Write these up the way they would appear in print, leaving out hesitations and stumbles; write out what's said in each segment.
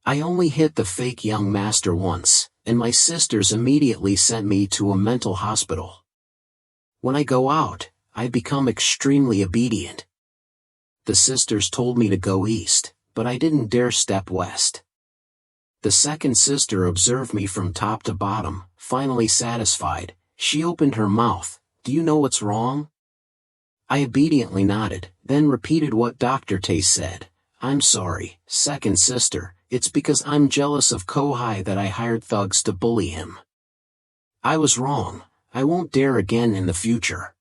I only hit the fake young master once, and my sisters immediately sent me to a mental hospital. When I go out, I become extremely obedient. The sisters told me to go east, but I didn't dare step west. The second sister observed me from top to bottom. Finally satisfied, she opened her mouth. "Do you know what's wrong?" I obediently nodded, then repeated what Dr. Tay said. "I'm sorry, second sister, it's because I'm jealous of Kohai that I hired thugs to bully him. I was wrong, I won't dare again in the future.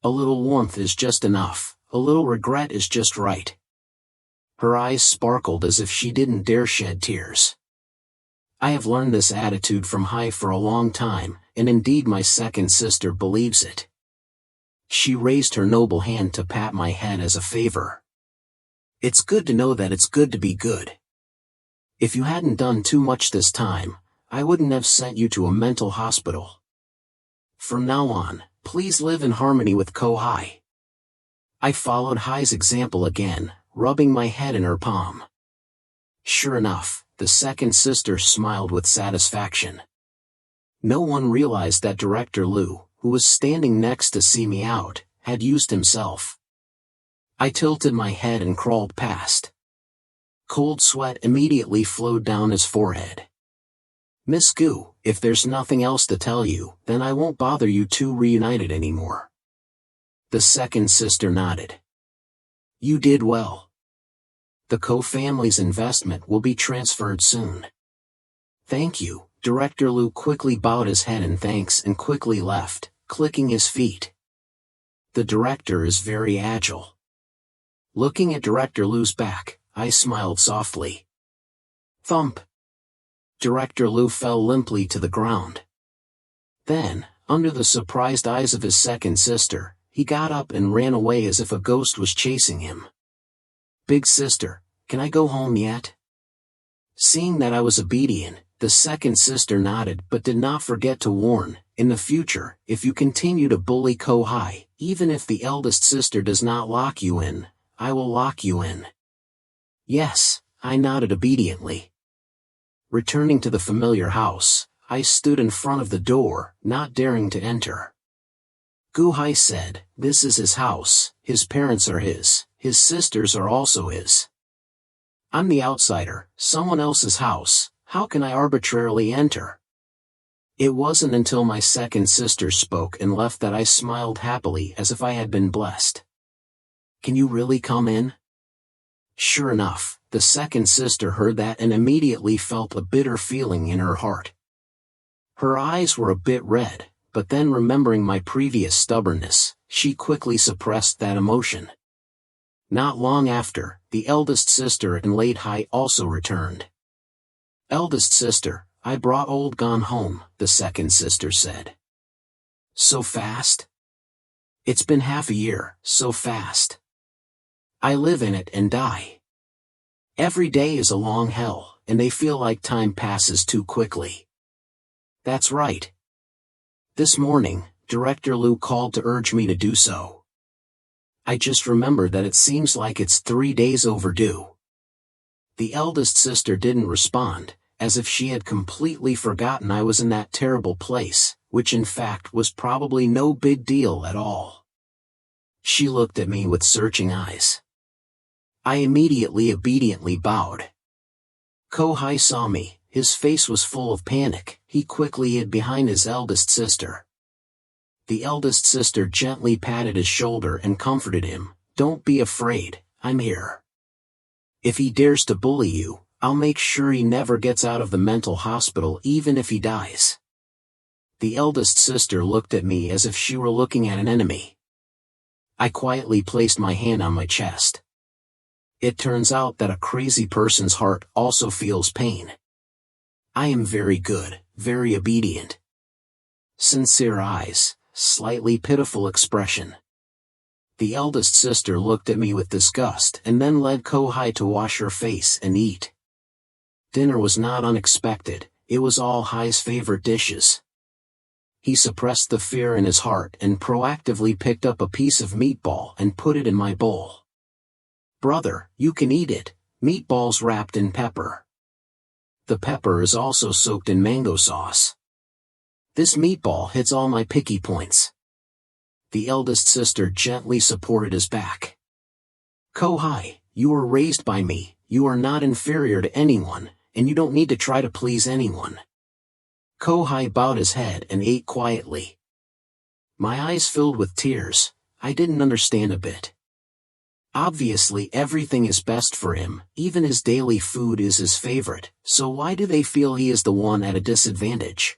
A little warmth is just enough, a little regret is just right." Her eyes sparkled as if she didn't dare shed tears. I have learned this attitude from Hai for a long time, and indeed my second sister believes it. She raised her noble hand to pat my head as a favor. "It's good to know that it's good to be good. If you hadn't done too much this time, I wouldn't have sent you to a mental hospital. From now on, please live in harmony with Kohai." I followed Hai's example again, rubbing my head in her palm. Sure enough, the second sister smiled with satisfaction. No one realized that Director Liu, who was standing next to see me out, had used himself. I tilted my head and crawled past. Cold sweat immediately flowed down his forehead. "Miss Gu, if there's nothing else to tell you, then I won't bother you two reunited anymore." The second sister nodded. "You did well. The Ko family's investment will be transferred soon." "Thank you." Director Liu quickly bowed his head in thanks and quickly left, clicking his feet. The director is very agile. Looking at Director Liu's back, I smiled softly. Thump! Director Liu fell limply to the ground. Then, under the surprised eyes of his second sister, he got up and ran away as if a ghost was chasing him. "Big sister, can I go home yet?" Seeing that I was obedient, the second sister nodded but did not forget to warn, "In the future, if you continue to bully Kohai, even if the eldest sister does not lock you in, I will lock you in." Yes, I nodded obediently. Returning to the familiar house, I stood in front of the door, not daring to enter. Kohai said, "This is his house, his parents are his sisters are also his. I'm the outsider, someone else's house, how can I arbitrarily enter?" It wasn't until my second sister spoke and left that I smiled happily as if I had been blessed. "Can you really come in?" Sure enough, the second sister heard that and immediately felt a bitter feeling in her heart. Her eyes were a bit red, but then remembering my previous stubbornness, she quickly suppressed that emotion. Not long after, the eldest sister and late Hai also returned. "Eldest sister, I brought old Gon home," the second sister said. "So fast? It's been half a year, so fast. I live in it and die. Every day is a long hell, and they feel like time passes too quickly." "That's right. This morning, Director Liu called to urge me to do so. I just remembered that it seems like it's 3 days overdue." The eldest sister didn't respond, as if she had completely forgotten I was in that terrible place, which in fact was probably no big deal at all. She looked at me with searching eyes. I immediately obediently bowed. Kohai saw me, his face was full of panic, he quickly hid behind his eldest sister. The eldest sister gently patted his shoulder and comforted him, "Don't be afraid, I'm here. If he dares to bully you, I'll make sure he never gets out of the mental hospital even if he dies." The eldest sister looked at me as if she were looking at an enemy. I quietly placed my hand on my chest. It turns out that a crazy person's heart also feels pain. I am very good, very obedient. Sincere eyes, slightly pitiful expression. The eldest sister looked at me with disgust and then led Kohai to wash her face and eat. Dinner was not unexpected, it was all Hai's favorite dishes. He suppressed the fear in his heart and proactively picked up a piece of meatball and put it in my bowl. "Brother, you can eat it, meatballs wrapped in pepper." The pepper is also soaked in mango sauce. This meatball hits all my picky points. The eldest sister gently supported his back. Kohai, you were raised by me, you are not inferior to anyone, and you don't need to try to please anyone. Kohai bowed his head and ate quietly. My eyes filled with tears. I didn't understand a bit. Obviously everything is best for him, even his daily food is his favorite, so why do they feel he is the one at a disadvantage?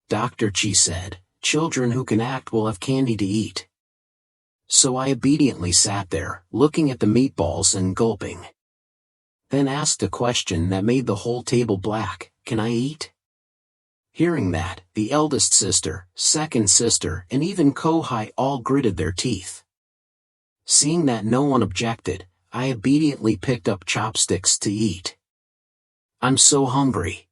Dr. Chi said, children who can act will have candy to eat. So I obediently sat there, looking at the meatballs and gulping. Then asked a question that made the whole table black, can I eat? Hearing that, the eldest sister, second sister, and even Kohai all gritted their teeth. Seeing that no one objected, I obediently picked up chopsticks to eat. I'm so hungry.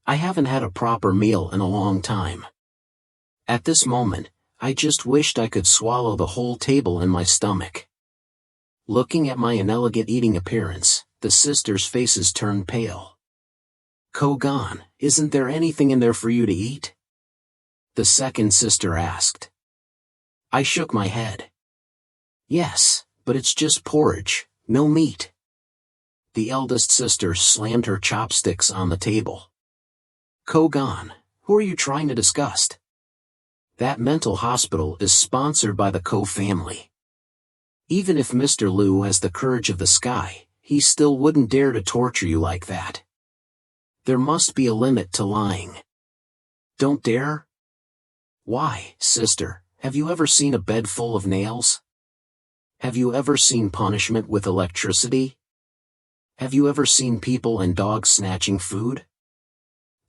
I haven't had a proper meal in a long time. At this moment, I just wished I could swallow the whole table in my stomach. Looking at my inelegant eating appearance, the sisters' faces turned pale. Kogan, isn't there anything in there for you to eat? The second sister asked. I shook my head. Yes, but it's just porridge, no meat. The eldest sister slammed her chopsticks on the table. Kogan, who are you trying to disgust? That mental hospital is sponsored by the Ko family. Even if Mr. Liu has the courage of the sky, he still wouldn't dare to torture you like that. There must be a limit to lying. Don't dare? Why, sister, have you ever seen a bed full of nails? Have you ever seen punishment with electricity? Have you ever seen people and dogs snatching food?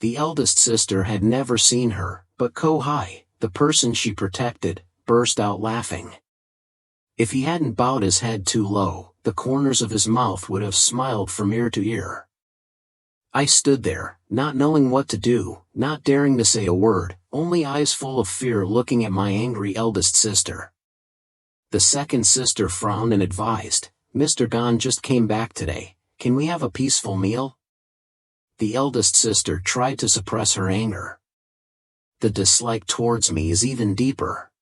The eldest sister had never seen her, but Kohai, the person she protected, burst out laughing. If he hadn't bowed his head too low, the corners of his mouth would have smiled from ear to ear. I stood there, not knowing what to do, not daring to say a word, only eyes full of fear looking at my angry eldest sister. The second sister frowned and advised, Mr. Gon just came back today, can we have a peaceful meal? The eldest sister tried to suppress her anger. The dislike towards me is even deeper.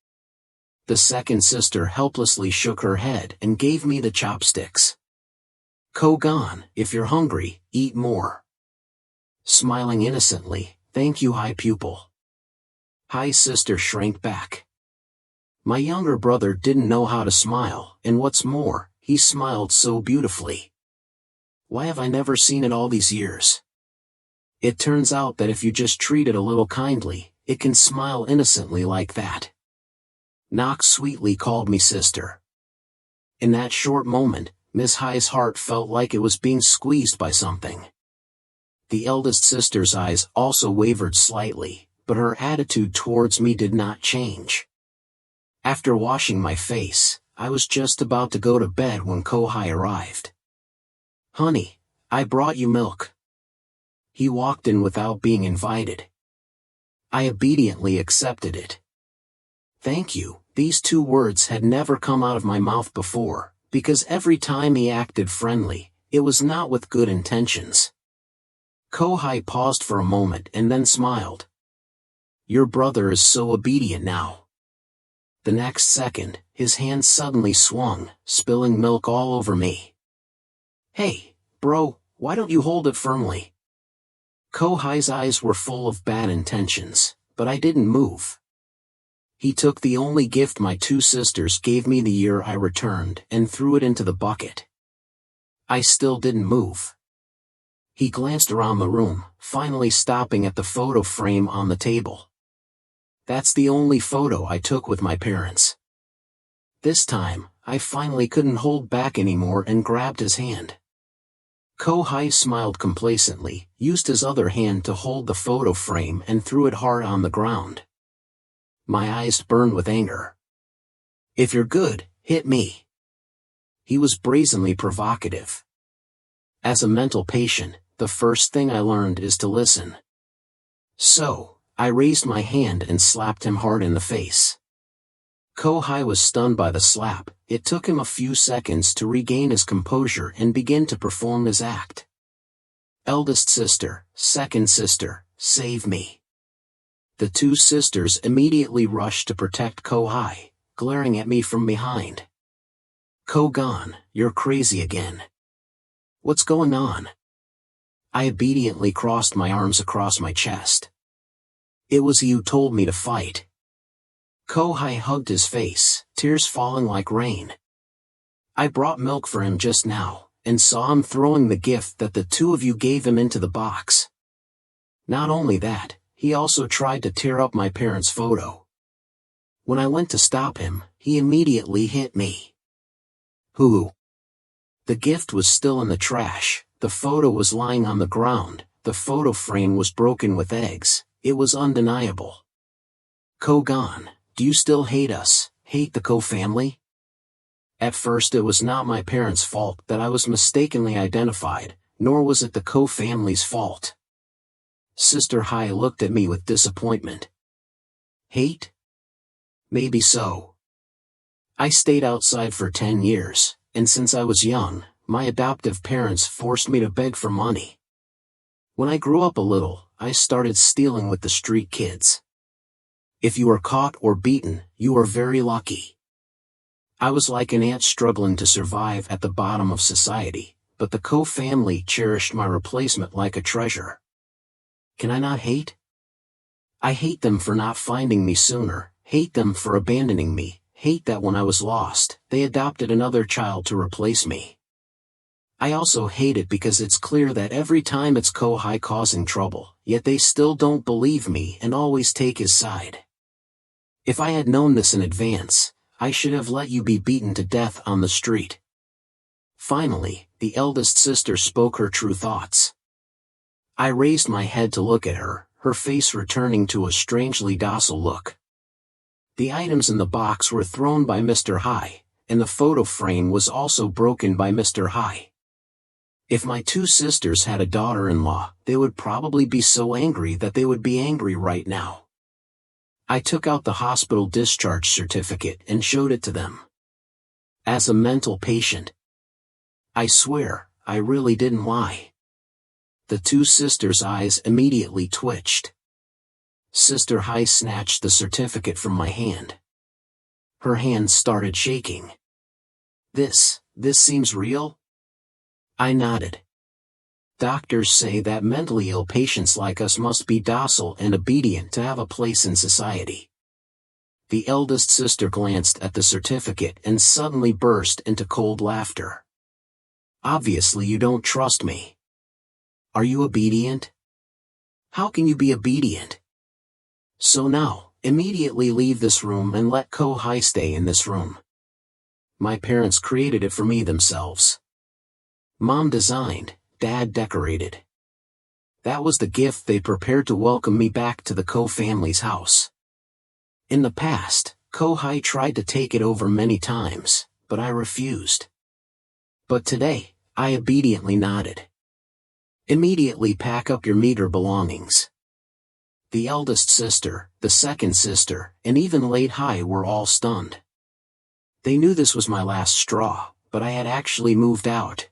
The second sister helplessly shook her head and gave me the chopsticks. Kogan, if you're hungry, eat more. Smiling innocently, thank you, high pupil. High sister shrank back. My younger brother didn't know how to smile, and what's more, he smiled so beautifully. Why have I never seen it all these years? It turns out that if you just treat it a little kindly, it can smile innocently like that. Knox sweetly called me sister. In that short moment, Miss Hai's heart felt like it was being squeezed by something. The eldest sister's eyes also wavered slightly, but her attitude towards me did not change. After washing my face, I was just about to go to bed when Kohai arrived. Honey, I brought you milk. He walked in without being invited. I obediently accepted it. Thank you, these two words had never come out of my mouth before, because every time he acted friendly, it was not with good intentions. Kohai paused for a moment and then smiled. Your brother is so obedient now. The next second, his hand suddenly swung, spilling milk all over me. Hey, bro, why don't you hold it firmly? Kohai's eyes were full of bad intentions, but I didn't move. He took the only gift my two sisters gave me the year I returned and threw it into the bucket. I still didn't move. He glanced around the room, finally stopping at the photo frame on the table. That's the only photo I took with my parents. This time, I finally couldn't hold back anymore and grabbed his hand. Kohai smiled complacently, used his other hand to hold the photo frame and threw it hard on the ground. My eyes burned with anger. If you're good, hit me. He was brazenly provocative. As a mental patient, the first thing I learned is to listen. So, I raised my hand and slapped him hard in the face. Kohai was stunned by the slap. It took him a few seconds to regain his composure and begin to perform his act. Eldest sister, second sister, save me. The two sisters immediately rushed to protect Kohai, glaring at me from behind. Kogan, you're crazy again. What's going on? I obediently crossed my arms across my chest. It was you who told me to fight. Kohai hugged his face, tears falling like rain. I brought milk for him just now, and saw him throwing the gift that the two of you gave him into the box. Not only that, he also tried to tear up my parents' photo. When I went to stop him, he immediately hit me. Who? The gift was still in the trash, the photo was lying on the ground, the photo frame was broken with eggs, it was undeniable. Kogan, do you still hate us, hate the Ko family? At first it was not my parents' fault that I was mistakenly identified, nor was it the Ko family's fault. Sister Hai looked at me with disappointment. Hate? Maybe so. I stayed outside for 10 years, and since I was young, my adoptive parents forced me to beg for money. When I grew up a little, I started stealing with the street kids. If you are caught or beaten, you are very lucky. I was like an ant struggling to survive at the bottom of society, but the Ko family cherished my replacement like a treasure. Can I not hate? I hate them for not finding me sooner, hate them for abandoning me, hate that when I was lost, they adopted another child to replace me. I also hate it because it's clear that every time it's Kohai causing trouble, yet they still don't believe me and always take his side. If I had known this in advance, I should have let you be beaten to death on the street. Finally, the eldest sister spoke her true thoughts. I raised my head to look at her, her face returning to a strangely docile look. The items in the box were thrown by Mr. Hai, and the photo frame was also broken by Mr. Hai. If my two sisters had a daughter-in-law, they would probably be so angry that they would be angry right now. I took out the hospital discharge certificate and showed it to them. As a mental patient. I swear, I really didn't lie. The two sisters' eyes immediately twitched. Sister Hai snatched the certificate from my hand. Her hand started shaking. This seems real? I nodded. Doctors say that mentally ill patients like us must be docile and obedient to have a place in society. The eldest sister glanced at the certificate and suddenly burst into cold laughter. Obviously you don't trust me. Are you obedient? How can you be obedient? So now, immediately leave this room and let Kohai stay in this room. My parents created it for me themselves. Mom designed, Dad decorated. That was the gift they prepared to welcome me back to the Ko family's house. In the past, Kohai tried to take it over many times, but I refused. But today, I obediently nodded. Immediately pack up your meager belongings. The eldest sister, the second sister, and even late Hai were all stunned. They knew this was my last straw, but I had actually moved out.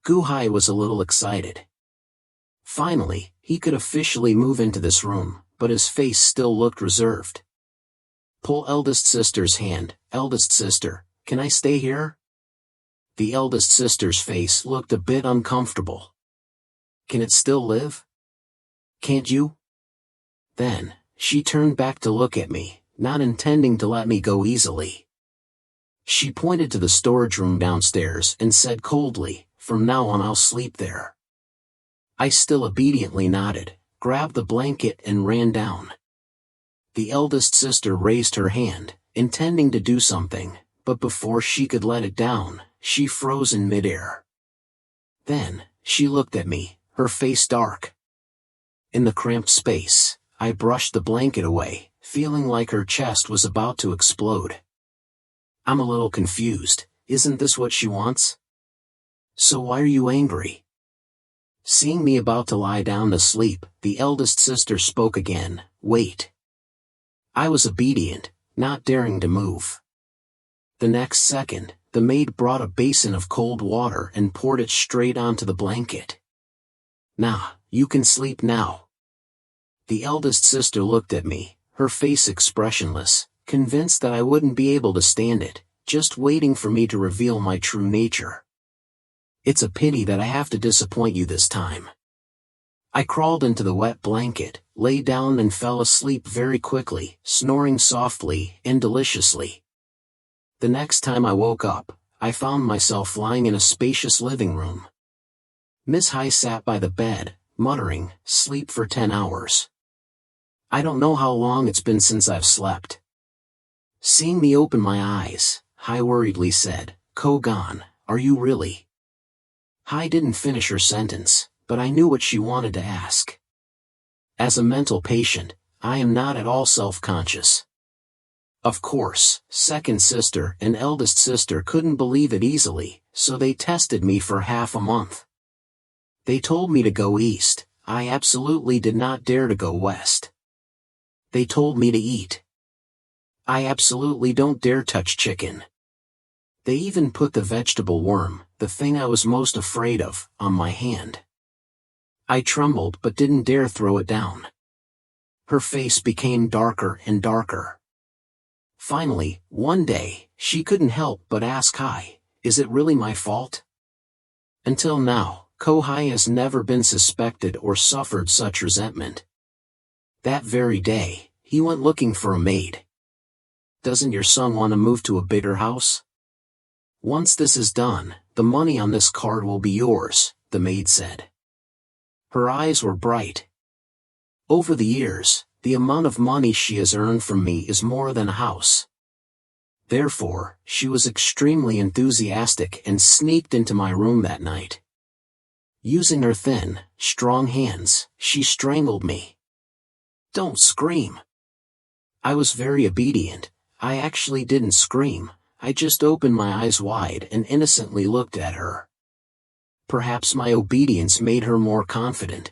Kohai was a little excited. Finally, he could officially move into this room, but his face still looked reserved. Pull eldest sister's hand. Eldest sister, can I stay here? The eldest sister's face looked a bit uncomfortable. Can it still live? Can't you? Then, she turned back to look at me, not intending to let me go easily. She pointed to the storage room downstairs and said coldly, "From now on I'll sleep there." I still obediently nodded, grabbed the blanket and ran down. The eldest sister raised her hand, intending to do something, but before she could let it down, she froze in midair. Then, she looked at me, her face dark. In the cramped space, I brushed the blanket away, feeling like her chest was about to explode. I'm a little confused. Isn't this what she wants? So why are you angry? Seeing me about to lie down to sleep, the eldest sister spoke again. Wait. I was obedient, not daring to move. The next second, the maid brought a basin of cold water and poured it straight onto the blanket. Nah, you can sleep now. The eldest sister looked at me, her face expressionless, convinced that I wouldn't be able to stand it, just waiting for me to reveal my true nature. It's a pity that I have to disappoint you this time. I crawled into the wet blanket, lay down and fell asleep very quickly, snoring softly and deliciously. The next time I woke up, I found myself lying in a spacious living room. Miss High sat by the bed, muttering, "Sleep for 10 hours. I don't know how long it's been since I've slept." Seeing me open my eyes, High worriedly said, "Kogan, are you really?" High didn't finish her sentence, but I knew what she wanted to ask. As a mental patient, I am not at all self-conscious. Of course, second sister and eldest sister couldn't believe it easily, so they tested me for half a month. They told me to go east, I absolutely did not dare to go west. They told me to eat. I absolutely don't dare touch chicken. They even put the vegetable worm, the thing I was most afraid of, on my hand. I trembled but didn't dare throw it down. Her face became darker and darker. Finally, one day, she couldn't help but ask High, "Is it really my fault?" Until now, Kohai has never been suspected or suffered such resentment. That very day, he went looking for a maid. "Doesn't your son want to move to a bigger house? Once this is done, the money on this card will be yours," the maid said. Her eyes were bright. "Over the years, the amount of money she has earned from me is more than a house." Therefore, she was extremely enthusiastic and sneaked into my room that night. Using her thin, strong hands, she strangled me. "Don't scream." I was very obedient. I actually didn't scream, I just opened my eyes wide and innocently looked at her. Perhaps my obedience made her more confident.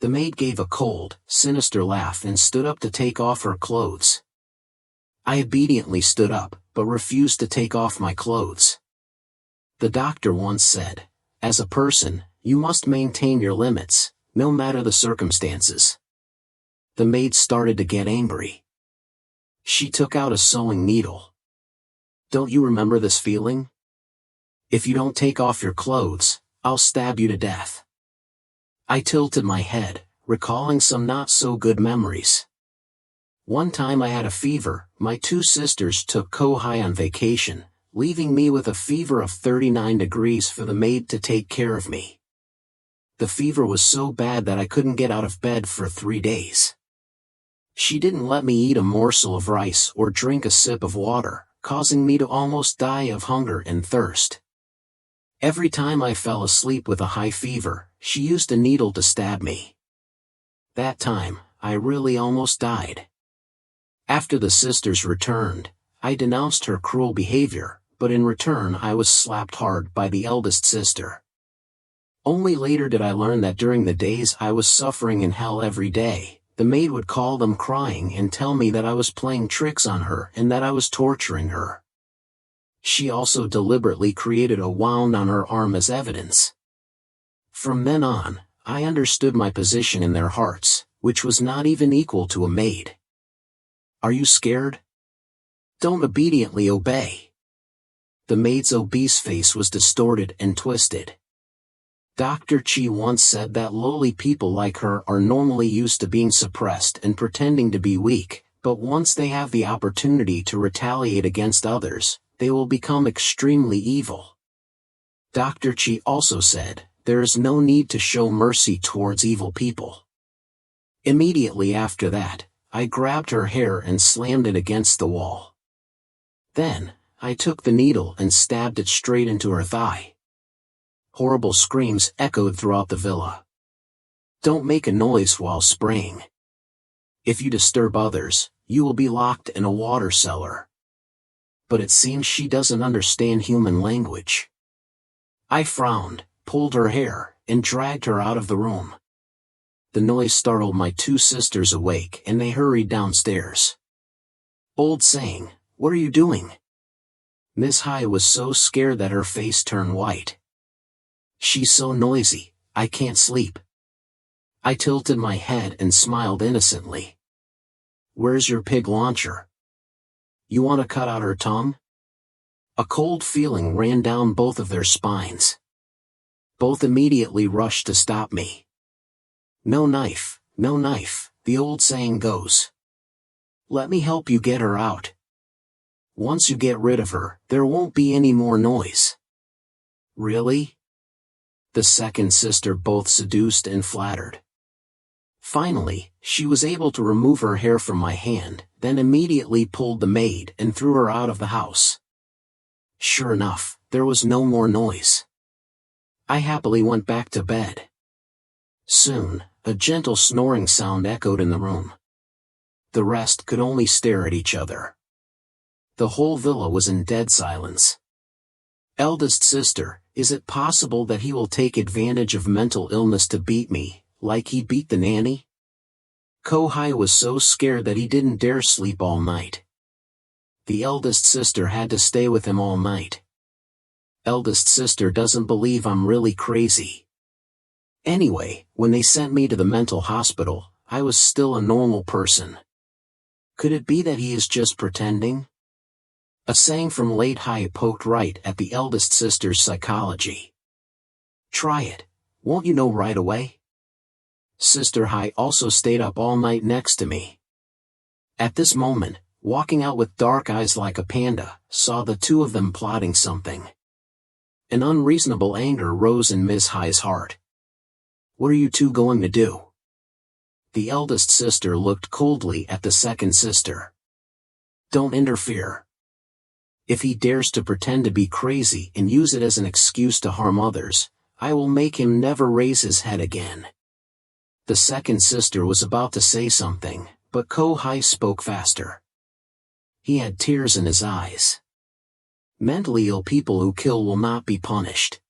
The maid gave a cold, sinister laugh and stood up to take off her clothes. I obediently stood up, but refused to take off my clothes. The doctor once said, "As a person, you must maintain your limits, no matter the circumstances." The maid started to get angry. She took out a sewing needle. "Don't you remember this feeling? If you don't take off your clothes, I'll stab you to death." I tilted my head, recalling some not-so-good memories. One time I had a fever. My two sisters took Kohai on vacation, leaving me with a fever of 39 degrees for the maid to take care of me. The fever was so bad that I couldn't get out of bed for 3 days. She didn't let me eat a morsel of rice or drink a sip of water, causing me to almost die of hunger and thirst. Every time I fell asleep with a high fever, she used a needle to stab me. That time, I really almost died. After the sisters returned, I denounced her cruel behavior, but in return I was slapped hard by the eldest sister. Only later did I learn that during the days I was suffering in hell every day, the maid would call them crying and tell me that I was playing tricks on her and that I was torturing her. She also deliberately created a wound on her arm as evidence. From then on, I understood my position in their hearts, which was not even equal to a maid. Are you scared? Don't obediently obey. The maid's obese face was distorted and twisted. Dr. Chi once said that lowly people like her are normally used to being suppressed and pretending to be weak, but once they have the opportunity to retaliate against others, they will become extremely evil. Dr. Chi also said, there is no need to show mercy towards evil people. Immediately after that, I grabbed her hair and slammed it against the wall. Then, I took the needle and stabbed it straight into her thigh. Horrible screams echoed throughout the villa. Don't make a noise while spraying. If you disturb others, you will be locked in a water cellar. But it seems she doesn't understand human language. I frowned, pulled her hair, and dragged her out of the room. The noise startled my two sisters awake and they hurried downstairs. Old saying, "What are you doing?" Miss High was so scared that her face turned white. "She's so noisy, I can't sleep. I tilted my head and smiled innocently. Where's your pig launcher? You want to cut out her tongue? A cold feeling ran down both of their spines. Both immediately rushed to stop me. No knife, the old saying goes. Let me help you get her out. Once you get rid of her, there won't be any more noise. Really? The second sister both seduced and flattered. Finally, she was able to remove her hair from my hand, then immediately pulled the maid and threw her out of the house. Sure enough, there was no more noise. I happily went back to bed. Soon, a gentle snoring sound echoed in the room. The rest could only stare at each other. The whole villa was in dead silence. Eldest sister, is it possible that he will take advantage of mental illness to beat me, like he beat the nanny? Kohai was so scared that he didn't dare sleep all night. The eldest sister had to stay with him all night. Eldest sister doesn't believe I'm really crazy. Anyway, when they sent me to the mental hospital, I was still a normal person. Could it be that he is just pretending? A saying from late Hai poked right at the eldest sister's psychology. Try it, won't you know right away? Sister Hai also stayed up all night next to me. At this moment, walking out with dark eyes like a panda, saw the two of them plotting something. An unreasonable anger rose in Miss Hai's heart. What are you two going to do? The eldest sister looked coldly at the second sister. Don't interfere. If he dares to pretend to be crazy and use it as an excuse to harm others, I will make him never raise his head again. The second sister was about to say something, but Kohai spoke faster. He had tears in his eyes. Mentally ill people who kill will not be punished.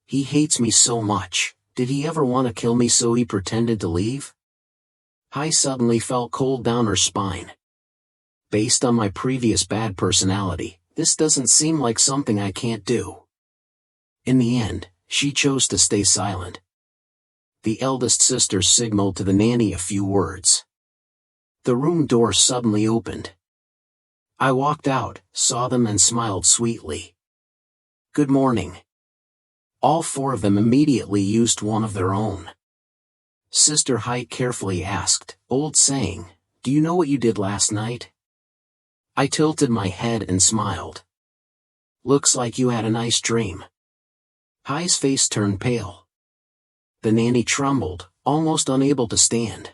He hates me so much. Did he ever want to kill me so he pretended to leave? Hai suddenly felt cold down her spine. Based on my previous bad personality, this doesn't seem like something I can't do. In the end, she chose to stay silent. The eldest sister signaled to the nanny a few words. The room door suddenly opened. I walked out, saw them and smiled sweetly. Good morning. All four of them immediately used one of their own. Sister Hai carefully asked, old saying, do you know what you did last night? I tilted my head and smiled. Looks like you had a nice dream. Hai's face turned pale. The nanny trembled, almost unable to stand.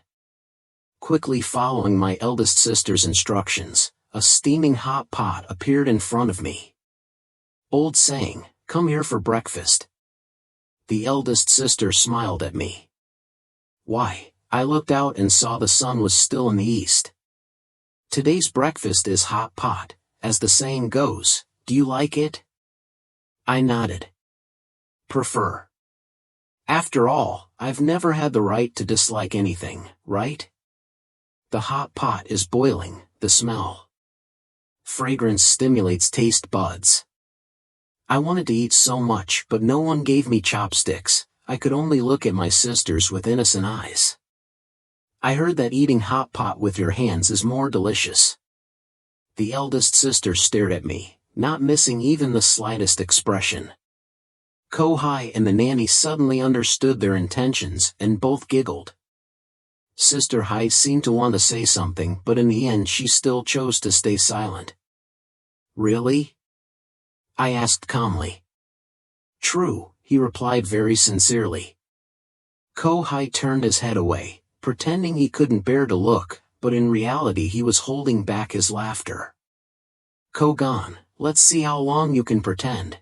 Quickly following my eldest sister's instructions, a steaming hot pot appeared in front of me. Old saying, come here for breakfast. The eldest sister smiled at me. Why? I looked out and saw the sun was still in the east. Today's breakfast is hot pot, as the saying goes. Do you like it? I nodded. Prefer. After all, I've never had the right to dislike anything, right? The hot pot is boiling, the smell. Fragrance stimulates taste buds. I wanted to eat so much but no one gave me chopsticks. I could only look at my sisters with innocent eyes. I heard that eating hot pot with your hands is more delicious. The eldest sister stared at me, not missing even the slightest expression. Kohai and the nanny suddenly understood their intentions and both giggled. Sister Hai seemed to want to say something but in the end she still chose to stay silent. Really? I asked calmly. True, he replied very sincerely. Kohai turned his head away, pretending he couldn't bear to look, but in reality he was holding back his laughter. Kogan, let's see how long you can pretend.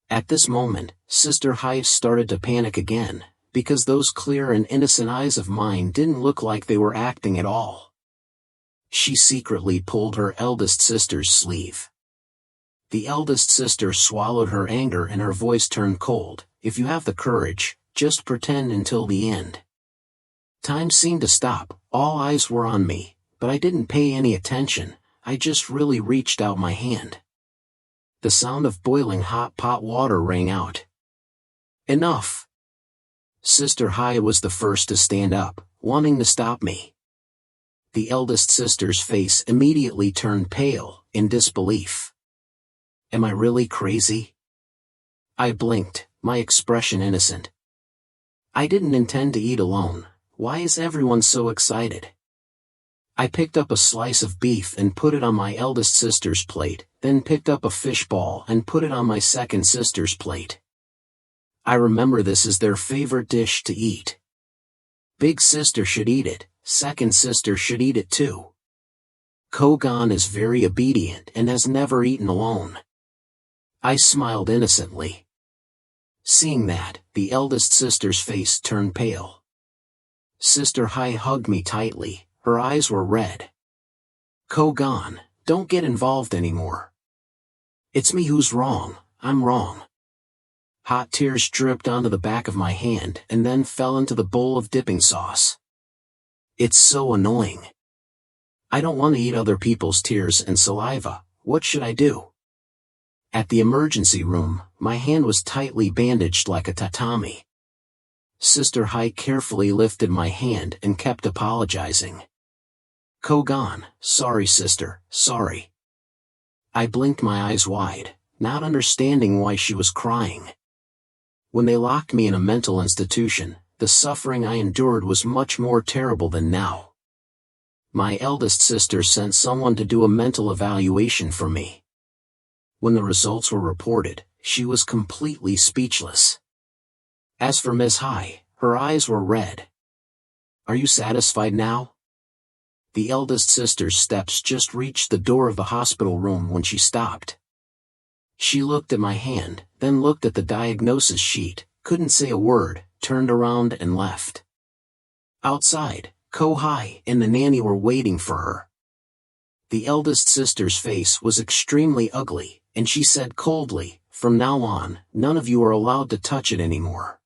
At this moment, Sister Hai started to panic again, because those clear and innocent eyes of mine didn't look like they were acting at all. She secretly pulled her eldest sister's sleeve. The eldest sister swallowed her anger and her voice turned cold. If you have the courage, just pretend until the end. Time seemed to stop, all eyes were on me, but I didn't pay any attention, I just really reached out my hand. The sound of boiling hot pot water rang out. Enough! Sister Hai was the first to stand up, wanting to stop me. The eldest sister's face immediately turned pale, in disbelief. Am I really crazy? I blinked, my expression innocent. I didn't intend to eat alone. Why is everyone so excited? I picked up a slice of beef and put it on my eldest sister's plate, then picked up a fish ball and put it on my second sister's plate. I remember this is their favorite dish to eat. Big sister should eat it, second sister should eat it too. Kogan is very obedient and has never eaten alone. I smiled innocently. Seeing that, the eldest sister's face turned pale. Sister Hai hugged me tightly, her eyes were red. Kogan, don't get involved anymore. It's me who's wrong, I'm wrong. Hot tears dripped onto the back of my hand and then fell into the bowl of dipping sauce. It's so annoying. I don't want to eat other people's tears and saliva, what should I do? At the emergency room, my hand was tightly bandaged like a tatami. Sister Hai carefully lifted my hand and kept apologizing. Kogan, sorry sister, sorry. I blinked my eyes wide, not understanding why she was crying. When they locked me in a mental institution, the suffering I endured was much more terrible than now. My eldest sister sent someone to do a mental evaluation for me. When the results were reported, she was completely speechless. As for Miss Hai, her eyes were red. Are you satisfied now? The eldest sister's steps just reached the door of the hospital room when she stopped. She looked at my hand, then looked at the diagnosis sheet, couldn't say a word, turned around and left. Outside, Kohai and the nanny were waiting for her. The eldest sister's face was extremely ugly, and she said coldly, "From now on, none of you are allowed to touch it anymore."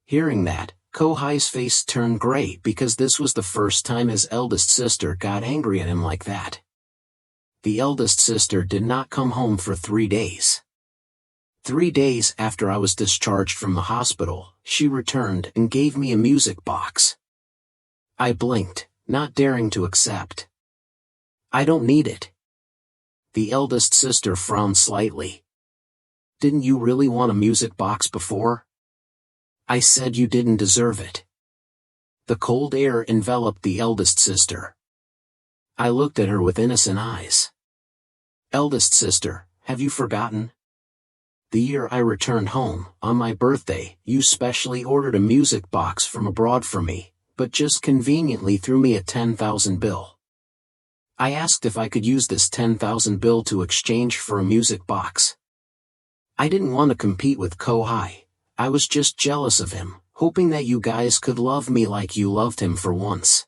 Hearing that, Kohai's face turned gray because this was the first time his eldest sister got angry at him like that. The eldest sister did not come home for 3 days. 3 days after I was discharged from the hospital, she returned and gave me a music box. I blinked, not daring to accept. I don't need it. The eldest sister frowned slightly. Didn't you really want a music box before? I said you didn't deserve it. The cold air enveloped the eldest sister. I looked at her with innocent eyes. Eldest sister, have you forgotten? The year I returned home, on my birthday, you specially ordered a music box from abroad for me, but just conveniently threw me a 10,000 bill. I asked if I could use this 10,000 bill to exchange for a music box. I didn't want to compete with Kohai. I was just jealous of him, hoping that you guys could love me like you loved him for once.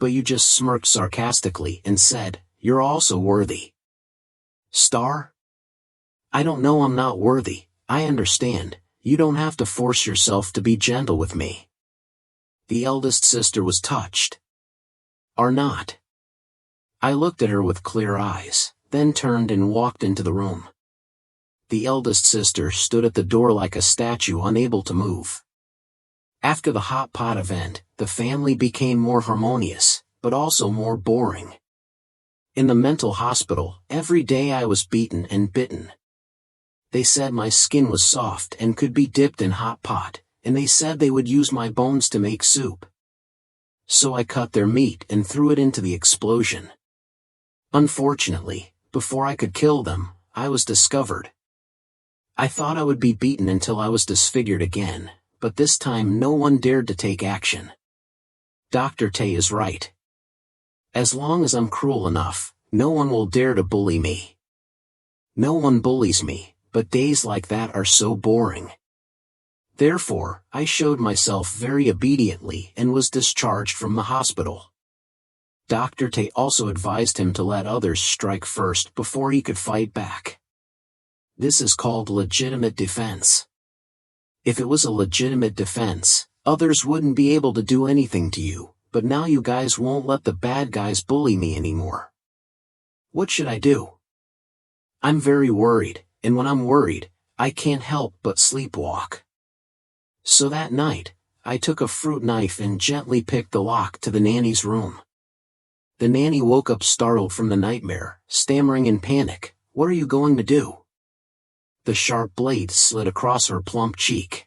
But you just smirked sarcastically and said, "You're also worthy." Star? I don't know I'm not worthy, I understand, you don't have to force yourself to be gentle with me. The eldest sister was touched. Are not. I looked at her with clear eyes, then turned and walked into the room. The eldest sister stood at the door like a statue unable to move. After the hot pot event, the family became more harmonious, but also more boring. In the mental hospital, every day I was beaten and bitten. They said my skin was soft and could be dipped in hot pot, and they said they would use my bones to make soup. So I cut their meat and threw it into the explosion. Unfortunately, before I could kill them, I was discovered. I thought I would be beaten until I was disfigured again, but this time no one dared to take action. Dr. Tay is right. As long as I'm cruel enough, no one will dare to bully me. No one bullies me, but days like that are so boring. Therefore, I showed myself very obediently and was discharged from the hospital. Dr. Tay also advised him to let others strike first before he could fight back. This is called legitimate defense. If it was a legitimate defense, others wouldn't be able to do anything to you, but now you guys won't let the bad guys bully me anymore. What should I do? I'm very worried, and when I'm worried, I can't help but sleepwalk. So that night, I took a fruit knife and gently picked the lock to the nanny's room. The nanny woke up startled from the nightmare, stammering in panic, "What are you going to do?" The sharp blade slid across her plump cheek.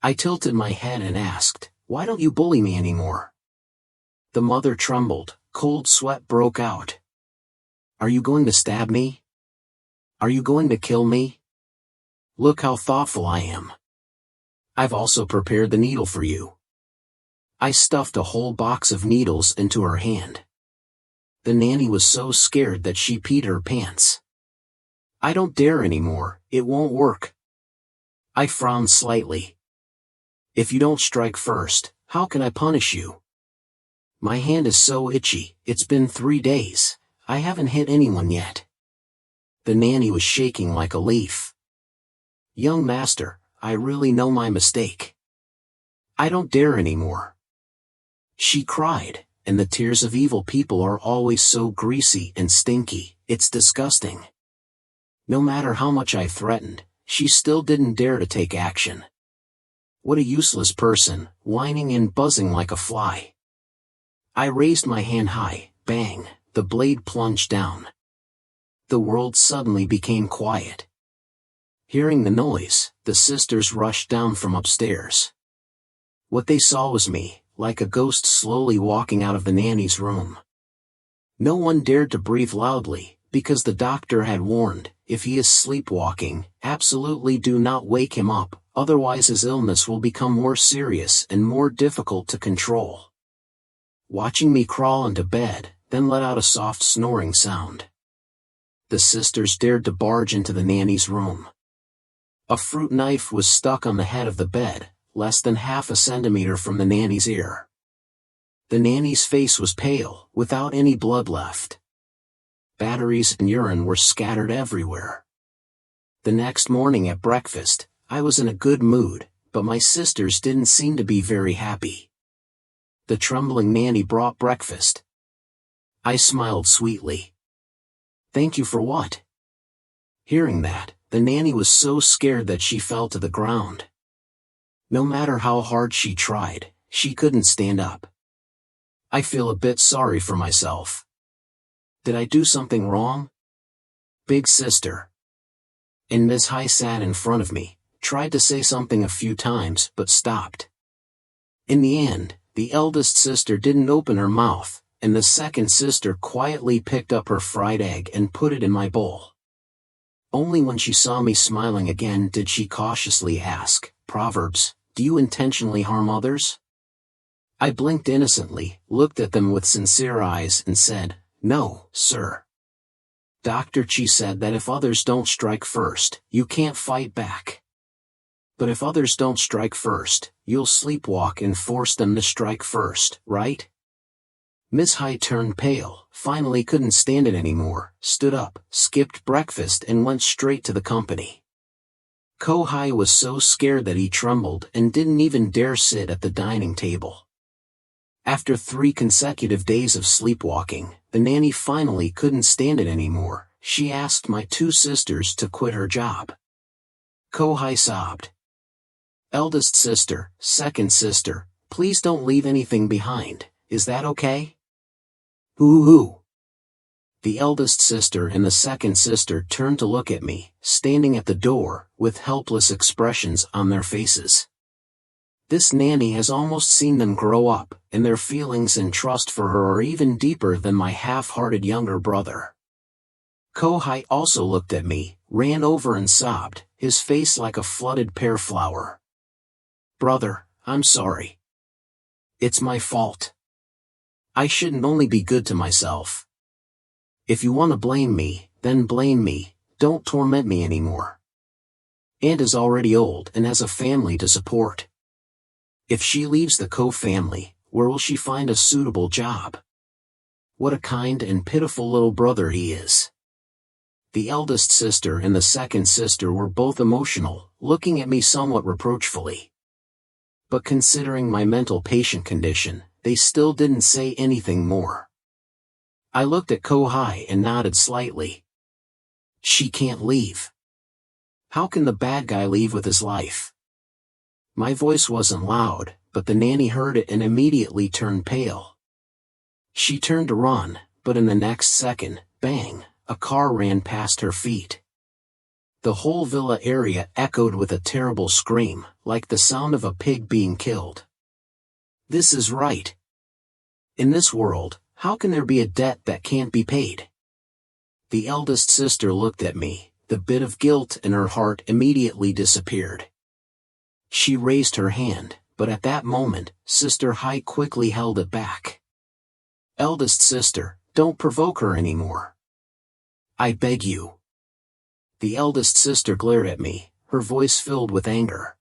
I tilted my head and asked, "Why don't you bully me anymore?" The mother trembled, cold sweat broke out. "Are you going to stab me? Are you going to kill me? Look how thoughtful I am. I've also prepared the needle for you." I stuffed a whole box of needles into her hand. The nanny was so scared that she peed her pants. "I don't dare anymore, it won't work." I frowned slightly. "If you don't strike first, how can I punish you? My hand is so itchy, it's been 3 days, I haven't hit anyone yet." The nanny was shaking like a leaf. "Young master, I really know my mistake. I don't dare anymore," she cried, and the tears of evil people are always so greasy and stinky, it's disgusting. No matter how much I threatened, she still didn't dare to take action. What a useless person, whining and buzzing like a fly. I raised my hand high, bang, the blade plunged down. The world suddenly became quiet. Hearing the noise, the sisters rushed down from upstairs. What they saw was me, like a ghost slowly walking out of the nanny's room. No one dared to breathe loudly, because the doctor had warned, if he is sleepwalking, absolutely do not wake him up, otherwise his illness will become more serious and more difficult to control. Watching me crawl into bed, then let out a soft snoring sound. The sisters dared to barge into the nanny's room. A fruit knife was stuck on the head of the bed, less than half a centimeter from the nanny's ear. The nanny's face was pale, without any blood left. Batteries and urine were scattered everywhere. The next morning at breakfast, I was in a good mood, but my sisters didn't seem to be very happy. The trembling nanny brought breakfast. I smiled sweetly. "Thank you for what?" Hearing that, the nanny was so scared that she fell to the ground. No matter how hard she tried, she couldn't stand up. I feel a bit sorry for myself. Did I do something wrong? Big sister. And Ms. Hai sat in front of me, tried to say something a few times but stopped. In the end, the eldest sister didn't open her mouth, and the second sister quietly picked up her fried egg and put it in my bowl. Only when she saw me smiling again did she cautiously ask, "Proverbs, do you intentionally harm others?" I blinked innocently, looked at them with sincere eyes and said, "No, sir. Dr. Chi said that if others don't strike first, you can't fight back. But if others don't strike first, you'll sleepwalk and force them to strike first, right?" Miss Hai turned pale, finally couldn't stand it anymore, stood up, skipped breakfast and went straight to the company. Kohai was so scared that he trembled and didn't even dare sit at the dining table. After 3 consecutive days of sleepwalking, the nanny finally couldn't stand it anymore. She asked my 2 sisters to quit her job. Kohai sobbed. "Eldest sister, second sister, please don't leave anything behind, is that okay?" "Who?" The eldest sister and the second sister turned to look at me, standing at the door, with helpless expressions on their faces. This nanny has almost seen them grow up, and their feelings and trust for her are even deeper than my half-hearted younger brother. Kohai also looked at me, ran over and sobbed, his face like a flooded pear flower. "Brother, I'm sorry. It's my fault. I shouldn't only be good to myself. If you want to blame me, then blame me, don't torment me anymore. Aunt is already old and has a family to support. If she leaves the Ko family, where will she find a suitable job? What a kind and pitiful little brother he is." The eldest sister and the second sister were both emotional, looking at me somewhat reproachfully. But considering my mental patient condition, they still didn't say anything more. I looked at Kohai and nodded slightly. She can't leave. How can the bad guy leave with his life? My voice wasn't loud, but the nanny heard it and immediately turned pale. She turned to run, but in the next second, bang, a car ran past her feet. The whole villa area echoed with a terrible scream, like the sound of a pig being killed. This is right. In this world, how can there be a debt that can't be paid? The eldest sister looked at me, the bit of guilt in her heart immediately disappeared. She raised her hand, but at that moment, Sister Hai quickly held it back. Eldest sister, don't provoke her anymore. I beg you. The eldest sister glared at me, her voice filled with anger.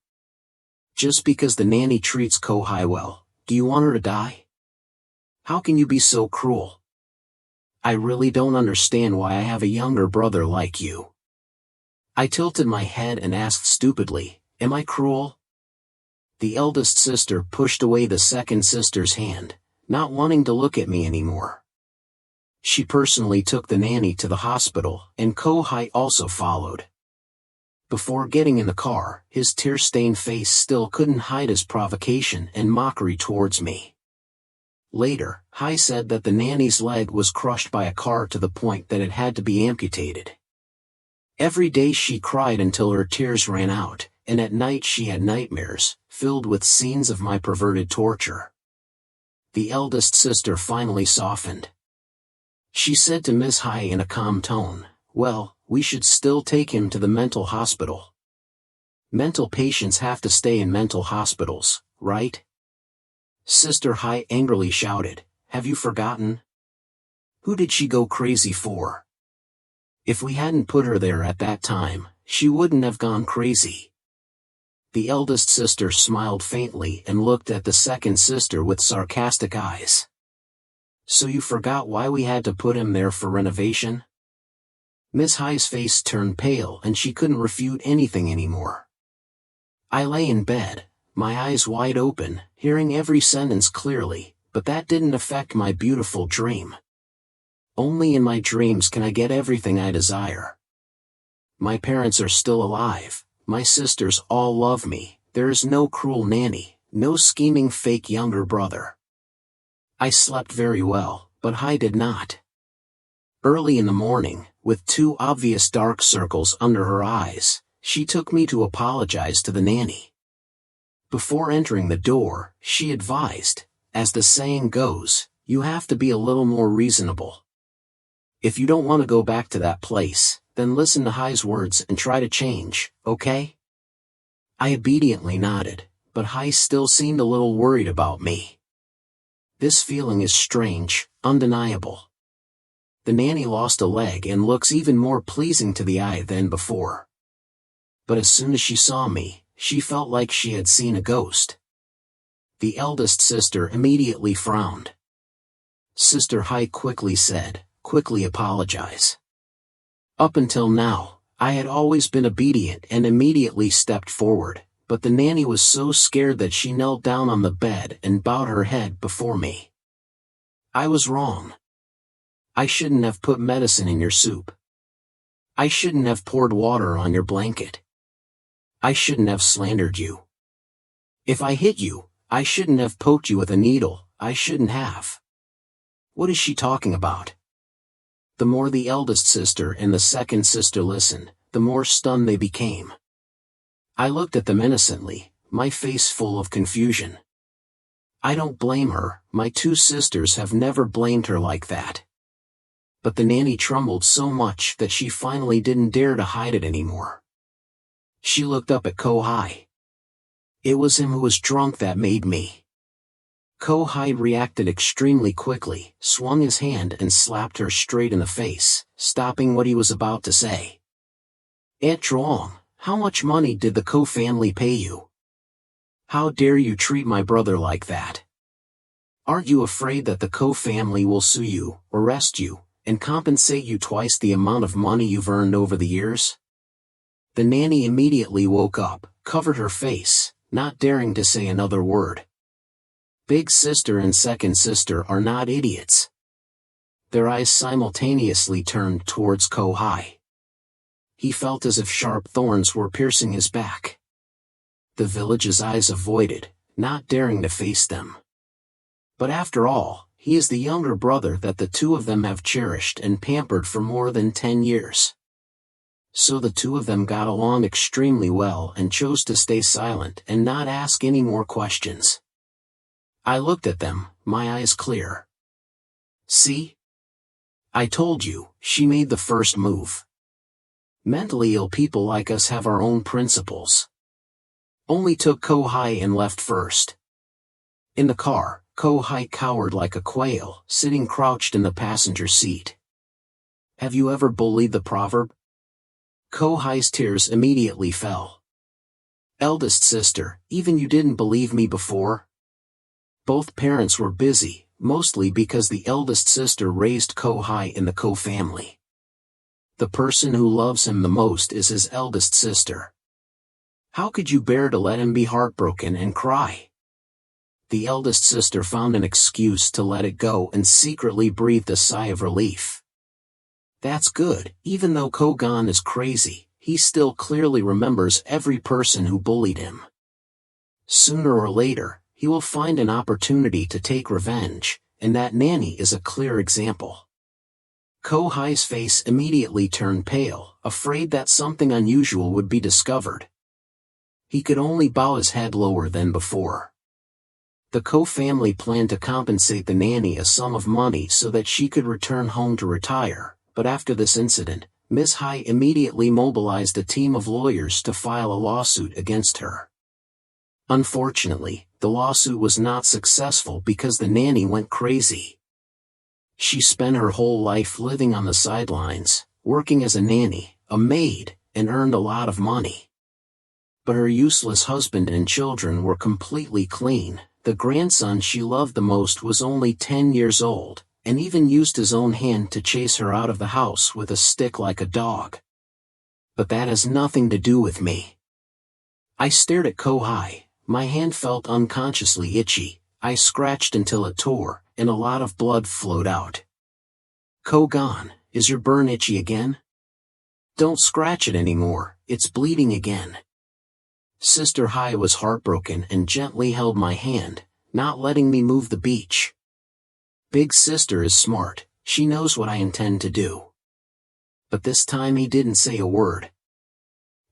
Just because the nanny treats Kohai well, do you want her to die? How can you be so cruel? I really don't understand why I have a younger brother like you. I tilted my head and asked stupidly, am I cruel? The eldest sister pushed away the second sister's hand, not wanting to look at me anymore. She personally took the nanny to the hospital, and Kohai also followed. Before getting in the car, his tear-stained face still couldn't hide his provocation and mockery towards me. Later, Hai said that the nanny's leg was crushed by a car to the point that it had to be amputated. Every day she cried until her tears ran out, and at night she had nightmares, filled with scenes of my perverted torture. The eldest sister finally softened. She said to Miss Hai in a calm tone, well, we should still take him to the mental hospital. Mental patients have to stay in mental hospitals, right? Sister Hai angrily shouted, have you forgotten? Who did she go crazy for? If we hadn't put her there at that time, she wouldn't have gone crazy. The eldest sister smiled faintly and looked at the second sister with sarcastic eyes. So you forgot why we had to put him there for renovation? Miss Hai's face turned pale and she couldn't refute anything anymore. I lay in bed, my eyes wide open, hearing every sentence clearly, but that didn't affect my beautiful dream. Only in my dreams can I get everything I desire. My parents are still alive, my sisters all love me, there is no cruel nanny, no scheming fake younger brother. I slept very well, but Hai did not. Early in the morning, with 2 obvious dark circles under her eyes, she took me to apologize to the nanny. Before entering the door, she advised, as the saying goes, you have to be a little more reasonable. If you don't want to go back to that place, then listen to Hai's words and try to change, okay? I obediently nodded, but Hai still seemed a little worried about me. This feeling is strange, undeniable. The nanny lost a leg and looks even more pleasing to the eye than before. But as soon as she saw me, she felt like she had seen a ghost. The eldest sister immediately frowned. Sister Hai quickly said, quickly apologize. Up until now, I had always been obedient and immediately stepped forward, but the nanny was so scared that she knelt down on the bed and bowed her head before me. I was wrong. I shouldn't have put medicine in your soup. I shouldn't have poured water on your blanket. I shouldn't have slandered you. If I hit you, I shouldn't have poked you with a needle, I shouldn't have. What is she talking about? The more the eldest sister and the second sister listened, the more stunned they became. I looked at them innocently, my face full of confusion. I don't blame her, my 2 sisters have never blamed her like that. But the nanny trembled so much that she finally didn't dare to hide it anymore. She looked up at Kohai. It was him who was drunk that made me. Kohai reacted extremely quickly, swung his hand and slapped her straight in the face, stopping what he was about to say. Aunt Zhuang, how much money did the Ko family pay you? How dare you treat my brother like that? Aren't you afraid that the Ko family will sue you, arrest you, and compensate you twice the amount of money you've earned over the years? The nanny immediately woke up, covered her face, not daring to say another word. Big sister and second sister are not idiots. Their eyes simultaneously turned towards Kohai. He felt as if sharp thorns were piercing his back. The village's eyes avoided, not daring to face them. But after all, he is the younger brother that the two of them have cherished and pampered for more than 10 years. So the two of them got along extremely well and chose to stay silent and not ask any more questions. I looked at them, my eyes clear. See? I told you, she made the first move. Mentally ill people like us have our own principles. Only took Kohai and left first. In the car, Kohai cowered like a quail, sitting crouched in the passenger seat. Have you ever bullied the proverb? Kohai's tears immediately fell. Eldest sister, even you didn't believe me before? Both parents were busy, mostly because the eldest sister raised Kohai in the Ko family. The person who loves him the most is his eldest sister. How could you bear to let him be heartbroken and cry? The eldest sister found an excuse to let it go and secretly breathed a sigh of relief. That's good, even though Kogan is crazy, he still clearly remembers every person who bullied him. Sooner or later, he will find an opportunity to take revenge, and that nanny is a clear example. Kohai's face immediately turned pale, afraid that something unusual would be discovered. He could only bow his head lower than before. The Ko family planned to compensate the nanny a sum of money so that she could return home to retire, but after this incident, Ms. Hai immediately mobilized a team of lawyers to file a lawsuit against her. Unfortunately, the lawsuit was not successful because the nanny went crazy. She spent her whole life living on the sidelines, working as a nanny, a maid, and earned a lot of money. But her useless husband and children were completely clean. The grandson she loved the most was only 10 years old, and even used his own hand to chase her out of the house with a stick like a dog. But that has nothing to do with me. I stared at Kohai, my hand felt unconsciously itchy, I scratched until it tore, and a lot of blood flowed out. Kogan, is your burn itchy again? Don't scratch it anymore, it's bleeding again. Sister Hai was heartbroken and gently held my hand, not letting me move the beach. Big sister is smart, she knows what I intend to do. But this time he didn't say a word.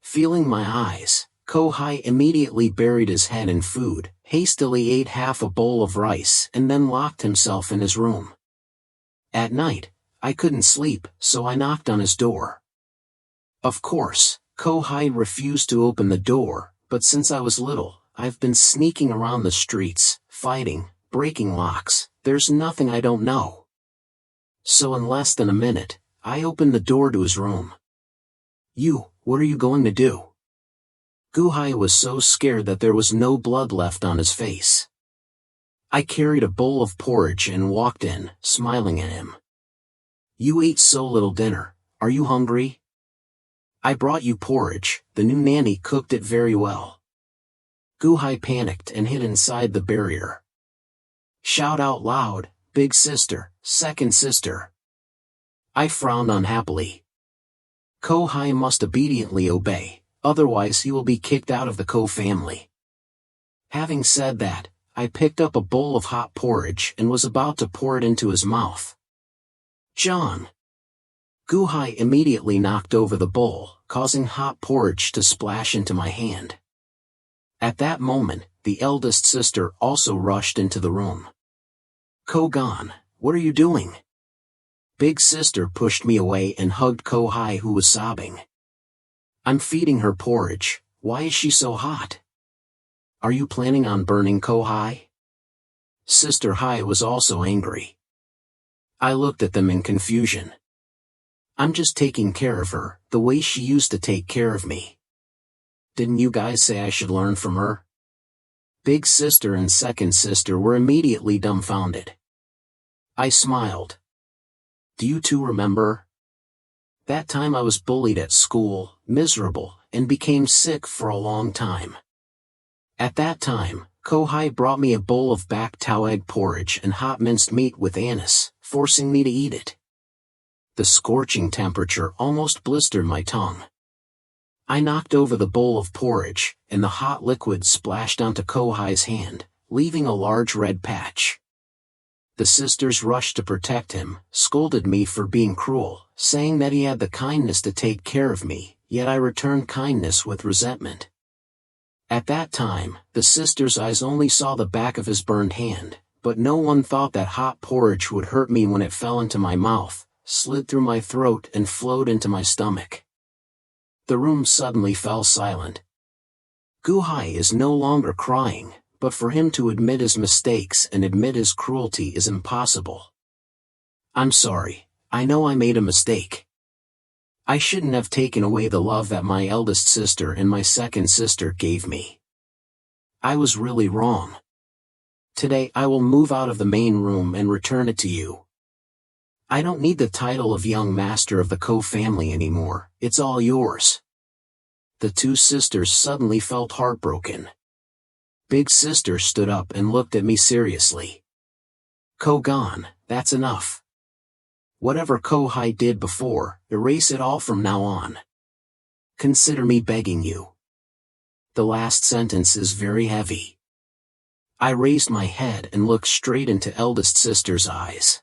Feeling my eyes, Kohai immediately buried his head in food, hastily ate half a bowl of rice and then locked himself in his room. At night, I couldn't sleep, so I knocked on his door. Of course, Kohai refused to open the door, but since I was little, I've been sneaking around the streets, fighting, breaking locks, there's nothing I don't know. So in less than a minute, I opened the door to his room. What are you going to do? Kohai was so scared that there was no blood left on his face. I carried a bowl of porridge and walked in, smiling at him. You ate so little dinner, are you hungry? I brought you porridge, the new nanny cooked it very well. Kohai panicked and hid inside the barrier. Shout out loud, big sister, second sister. I frowned unhappily. Kohai must obediently obey, otherwise he will be kicked out of the Ko family. Having said that, I picked up a bowl of hot porridge and was about to pour it into his mouth. John! Kohai immediately knocked over the bowl, causing hot porridge to splash into my hand. At that moment, the eldest sister also rushed into the room. Kogan, what are you doing? Big sister pushed me away and hugged Kohai, who was sobbing. I'm feeding her porridge, why is she so hot? Are you planning on burning Kohai? Sister Hai was also angry. I looked at them in confusion. I'm just taking care of her, the way she used to take care of me. Didn't you guys say I should learn from her? Big sister and second sister were immediately dumbfounded. I smiled. Do you two remember? That time I was bullied at school, miserable, and became sick for a long time. At that time, Kohai brought me a bowl of bak tau egg porridge and hot minced meat with anise, forcing me to eat it. The scorching temperature almost blistered my tongue. I knocked over the bowl of porridge, and the hot liquid splashed onto Kohai's hand, leaving a large red patch. The sisters rushed to protect him, scolded me for being cruel, saying that he had the kindness to take care of me, yet I returned kindness with resentment. At that time, the sisters' eyes only saw the back of his burned hand, but no one thought that hot porridge would hurt me when it fell into my mouth, slid through my throat and flowed into my stomach. The room suddenly fell silent. Kohai is no longer crying, but for him to admit his mistakes and admit his cruelty is impossible. I'm sorry, I know I made a mistake. I shouldn't have taken away the love that my eldest sister and my second sister gave me. I was really wrong. Today I will move out of the main room and return it to you. I don't need the title of young master of the Ko family anymore, it's all yours. The two sisters suddenly felt heartbroken. Big sister stood up and looked at me seriously. Kogan, that's enough. Whatever Kohai did before, erase it all from now on. Consider me begging you. The last sentence is very heavy. I raised my head and looked straight into eldest sister's eyes.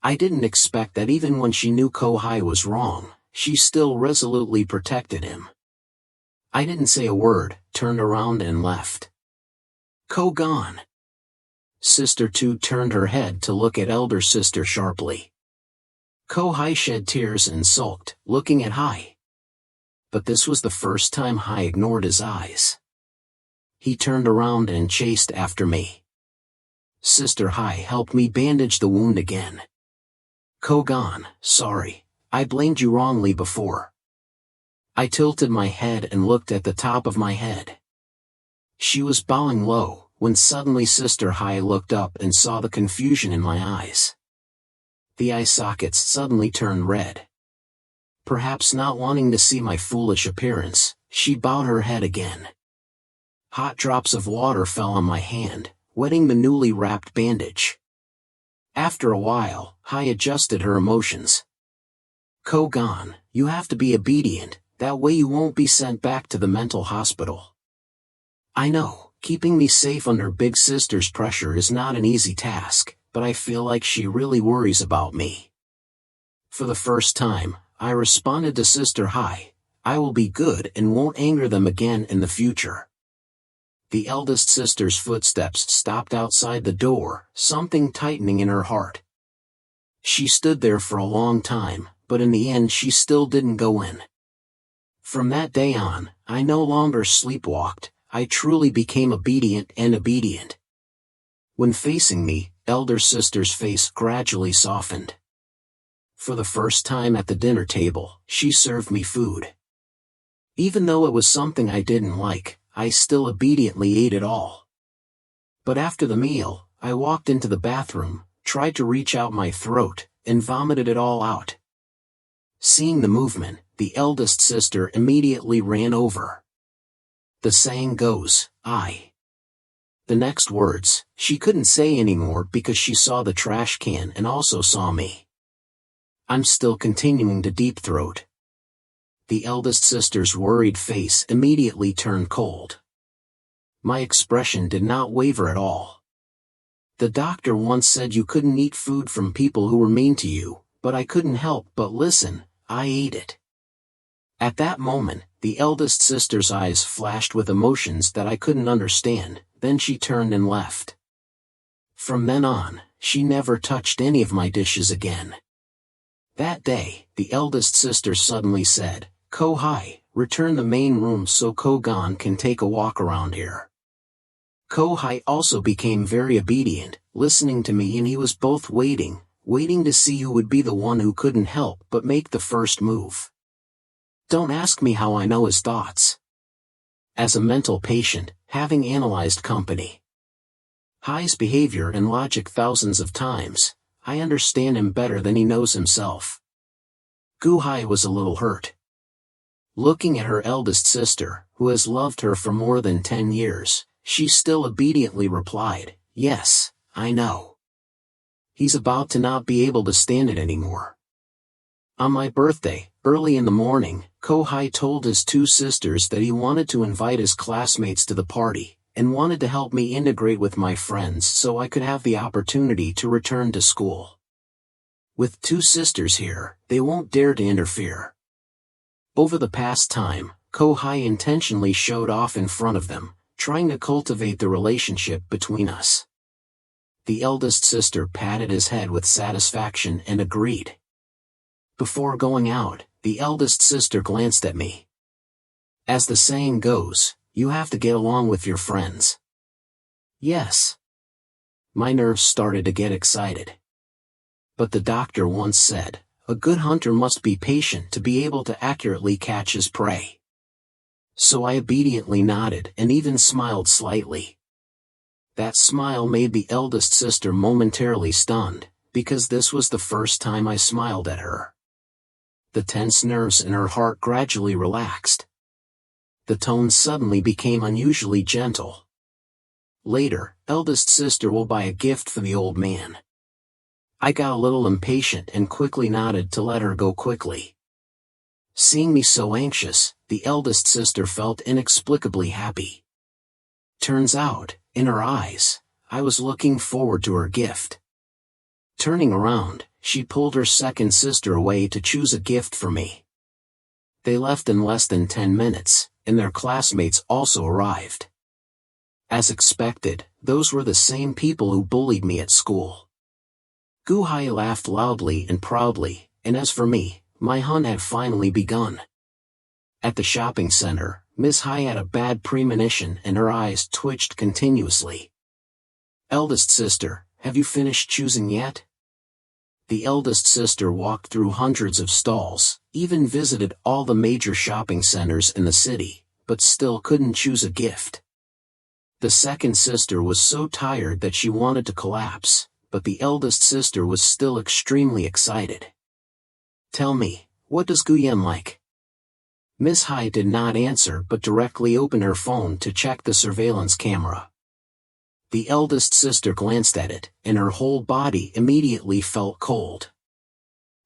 I didn't expect that even when she knew Kohai was wrong, she still resolutely protected him. I didn't say a word, turned around and left. Kogan. Sister 2 turned her head to look at elder sister sharply. Kohai shed tears and sulked, looking at Hai. But this was the first time Hai ignored his eyes. He turned around and chased after me. Sister Hai helped me bandage the wound again. Kogan, sorry, I blamed you wrongly before. I tilted my head and looked at the top of my head. She was bowing low, when suddenly Sister Hai looked up and saw the confusion in my eyes. The eye sockets suddenly turned red. Perhaps not wanting to see my foolish appearance, she bowed her head again. Hot drops of water fell on my hand, wetting the newly wrapped bandage. After a while, Hai adjusted her emotions. Kogan, you have to be obedient, that way you won't be sent back to the mental hospital. I know, keeping me safe under Big Sister's pressure is not an easy task, but I feel like she really worries about me. For the first time, I responded to Sister Hai, I will be good and won't anger them again in the future. The eldest sister's footsteps stopped outside the door, something tightening in her heart. She stood there for a long time, but in the end she still didn't go in. From that day on, I no longer sleepwalked, I truly became obedient. When facing me, elder sister's face gradually softened. For the first time at the dinner table, she served me food. Even though it was something I didn't like, I still obediently ate it all. But after the meal, I walked into the bathroom, tried to reach out my throat, and vomited it all out. Seeing the movement, the eldest sister immediately ran over. The saying goes, The next words, she couldn't say anymore because she saw the trash can and also saw me. I'm still continuing to deep throat. The eldest sister's worried face immediately turned cold. My expression did not waver at all. The doctor once said you couldn't eat food from people who were mean to you, but I couldn't help but listen, I ate it. At that moment, the eldest sister's eyes flashed with emotions that I couldn't understand, then she turned and left. From then on, she never touched any of my dishes again. That day, the eldest sister suddenly said, Kohai, return the main room so Kogan can take a walk around here. Kohai also became very obedient, listening to me, and he was both waiting to see who would be the one who couldn't help but make the first move. Don't ask me how I know his thoughts. As a mental patient, having analyzed company, Hai's behavior and logic thousands of times, I understand him better than he knows himself. Kohai was a little hurt. Looking at her eldest sister, who has loved her for more than 10 years, she still obediently replied, Yes, I know. He's about to not be able to stand it anymore. On my birthday, early in the morning, Kohai told his two sisters that he wanted to invite his classmates to the party, and wanted to help me integrate with my friends so I could have the opportunity to return to school. With two sisters here, they won't dare to interfere. Over the past time, Kohai intentionally showed off in front of them, trying to cultivate the relationship between us. The eldest sister patted his head with satisfaction and agreed. Before going out, the eldest sister glanced at me. As the saying goes, you have to get along with your friends. Yes. My nerves started to get excited. But the doctor once said, a good hunter must be patient to be able to accurately catch his prey. So I obediently nodded and even smiled slightly. That smile made the eldest sister momentarily stunned, because this was the first time I smiled at her. The tense nerves in her heart gradually relaxed. The tone suddenly became unusually gentle. Later, eldest sister will buy a gift for the old man. I got a little impatient and quickly nodded to let her go quickly. Seeing me so anxious, the eldest sister felt inexplicably happy. Turns out, in her eyes, I was looking forward to her gift. Turning around, she pulled her second sister away to choose a gift for me. They left in less than 10 minutes, and their classmates also arrived. As expected, those were the same people who bullied me at school. Kohai laughed loudly and proudly, and as for me, my hunt had finally begun. At the shopping center, Miss Hai had a bad premonition and her eyes twitched continuously. Eldest sister, have you finished choosing yet? The eldest sister walked through hundreds of stalls, even visited all the major shopping centers in the city, but still couldn't choose a gift. The second sister was so tired that she wanted to collapse, but the eldest sister was still extremely excited. Tell me, what does Guyen like? Miss Hai did not answer but directly opened her phone to check the surveillance camera. The eldest sister glanced at it, and her whole body immediately felt cold.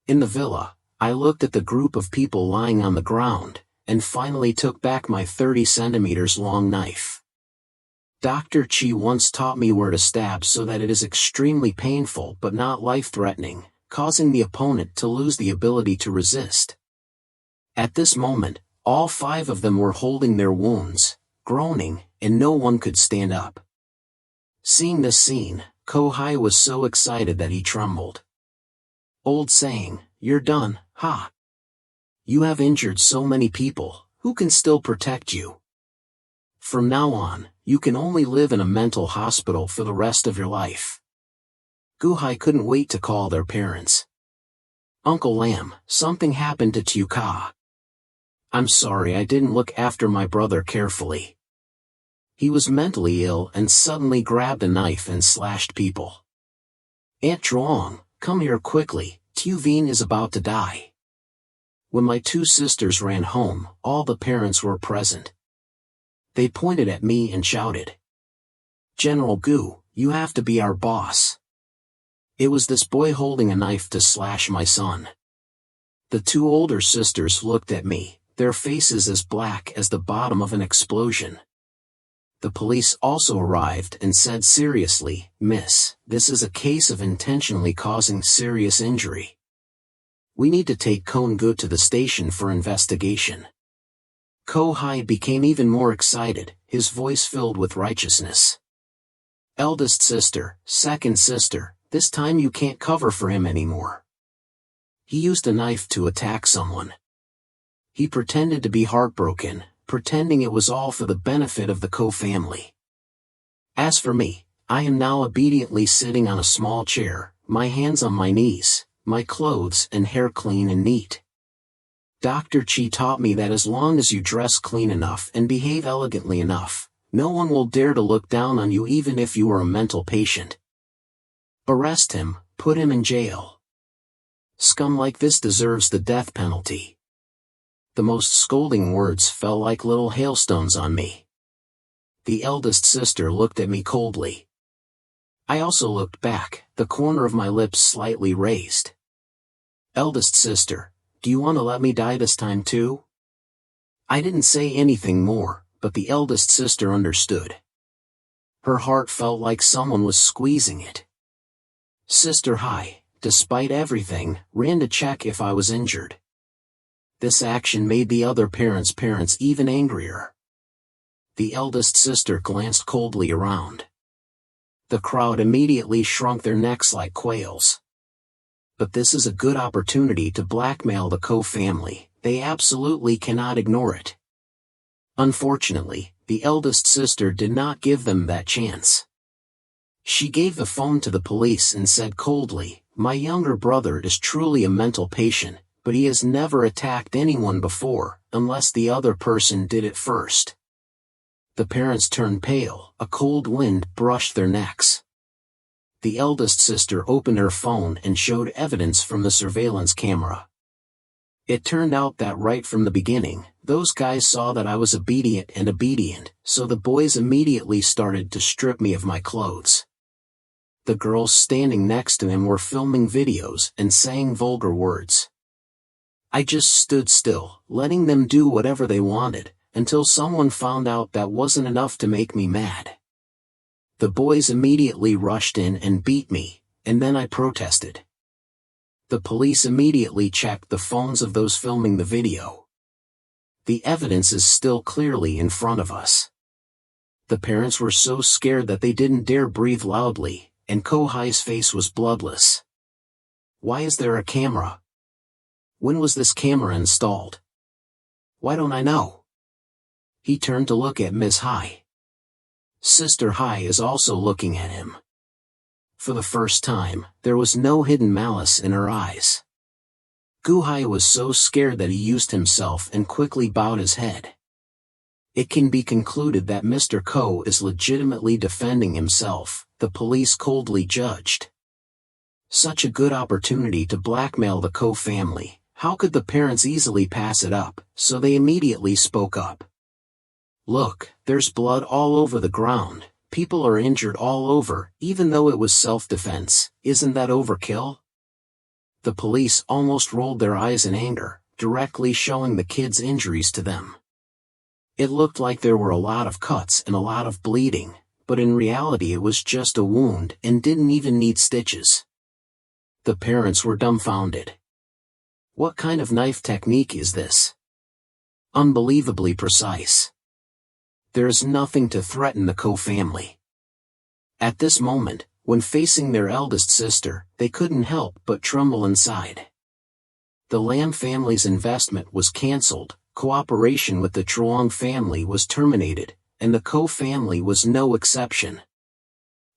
In the villa, I looked at the group of people lying on the ground, and finally took back my 30 centimeters long knife. Dr. Chi once taught me where to stab so that it is extremely painful but not life-threatening, causing the opponent to lose the ability to resist. At this moment, all 5 of them were holding their wounds, groaning, and no one could stand up. Seeing this scene, Kohai was so excited that he trembled. Old saying, you're done, ha! You have injured so many people, who can still protect you? From now on, you can only live in a mental hospital for the rest of your life. Kohai couldn't wait to call their parents. Uncle Lam, something happened to Tuka. I'm sorry I didn't look after my brother carefully. He was mentally ill and suddenly grabbed a knife and slashed people. Aunt Truong, come here quickly, Tuveen is about to die. When my 2 sisters ran home, all the parents were present. They pointed at me and shouted, General Gu, you have to be our boss. It was this boy holding a knife to slash my son. The 2 older sisters looked at me, their faces as black as the bottom of an explosion. The police also arrived and said seriously, Miss, this is a case of intentionally causing serious injury. We need to take Kongu to the station for investigation. Kohai became even more excited, his voice filled with righteousness. Eldest sister, second sister, this time you can't cover for him anymore. He used a knife to attack someone. He pretended to be heartbroken, pretending it was all for the benefit of the Ko family. As for me, I am now obediently sitting on a small chair, my hands on my knees, my clothes and hair clean and neat. Dr. Chi taught me that as long as you dress clean enough and behave elegantly enough, no one will dare to look down on you even if you are a mental patient. Arrest him, put him in jail. Scum like this deserves the death penalty. The most scolding words fell like little hailstones on me. The eldest sister looked at me coldly. I also looked back, the corner of my lips slightly raised. Eldest sister, do you want to let me die this time too? I didn't say anything more, but the eldest sister understood. Her heart felt like someone was squeezing it. Sister Hai, despite everything, ran to check if I was injured. This action made the other parents even angrier. The eldest sister glanced coldly around. The crowd immediately shrunk their necks like quails. But this is a good opportunity to blackmail the Koh family. They absolutely cannot ignore it. Unfortunately, the eldest sister did not give them that chance. She gave the phone to the police and said coldly, "My younger brother is truly a mental patient, but he has never attacked anyone before, unless the other person did it first." The parents turned pale, a cold wind brushed their necks. The eldest sister opened her phone and showed evidence from the surveillance camera. It turned out that right from the beginning, those guys saw that I was obedient, so the boys immediately started to strip me of my clothes. The girls standing next to him were filming videos and saying vulgar words. I just stood still, letting them do whatever they wanted, until someone found out that wasn't enough to make me mad. The boys immediately rushed in and beat me, and then I protested. The police immediately checked the phones of those filming the video. The evidence is still clearly in front of us. The parents were so scared that they didn't dare breathe loudly, and Kohai's face was bloodless. Why is there a camera? When was this camera installed? Why don't I know? He turned to look at Ms. Hai. Sister Hai is also looking at him. For the first time, there was no hidden malice in her eyes. Kohai was so scared that he used himself and quickly bowed his head. It can be concluded that Mr. Koh is legitimately defending himself, the police coldly judged. Such a good opportunity to blackmail the Koh family, how could the parents easily pass it up, so they immediately spoke up. Look, there's blood all over the ground, people are injured all over, even though it was self-defense, isn't that overkill? The police almost rolled their eyes in anger, directly showing the kids' injuries to them. It looked like there were a lot of cuts and a lot of bleeding, but in reality it was just a wound and didn't even need stitches. The parents were dumbfounded. What kind of knife technique is this? Unbelievably precise. There is nothing to threaten the Koh family. At this moment, when facing their eldest sister, they couldn't help but tremble inside. The Lam family's investment was cancelled, cooperation with the Truong family was terminated, and the Koh family was no exception.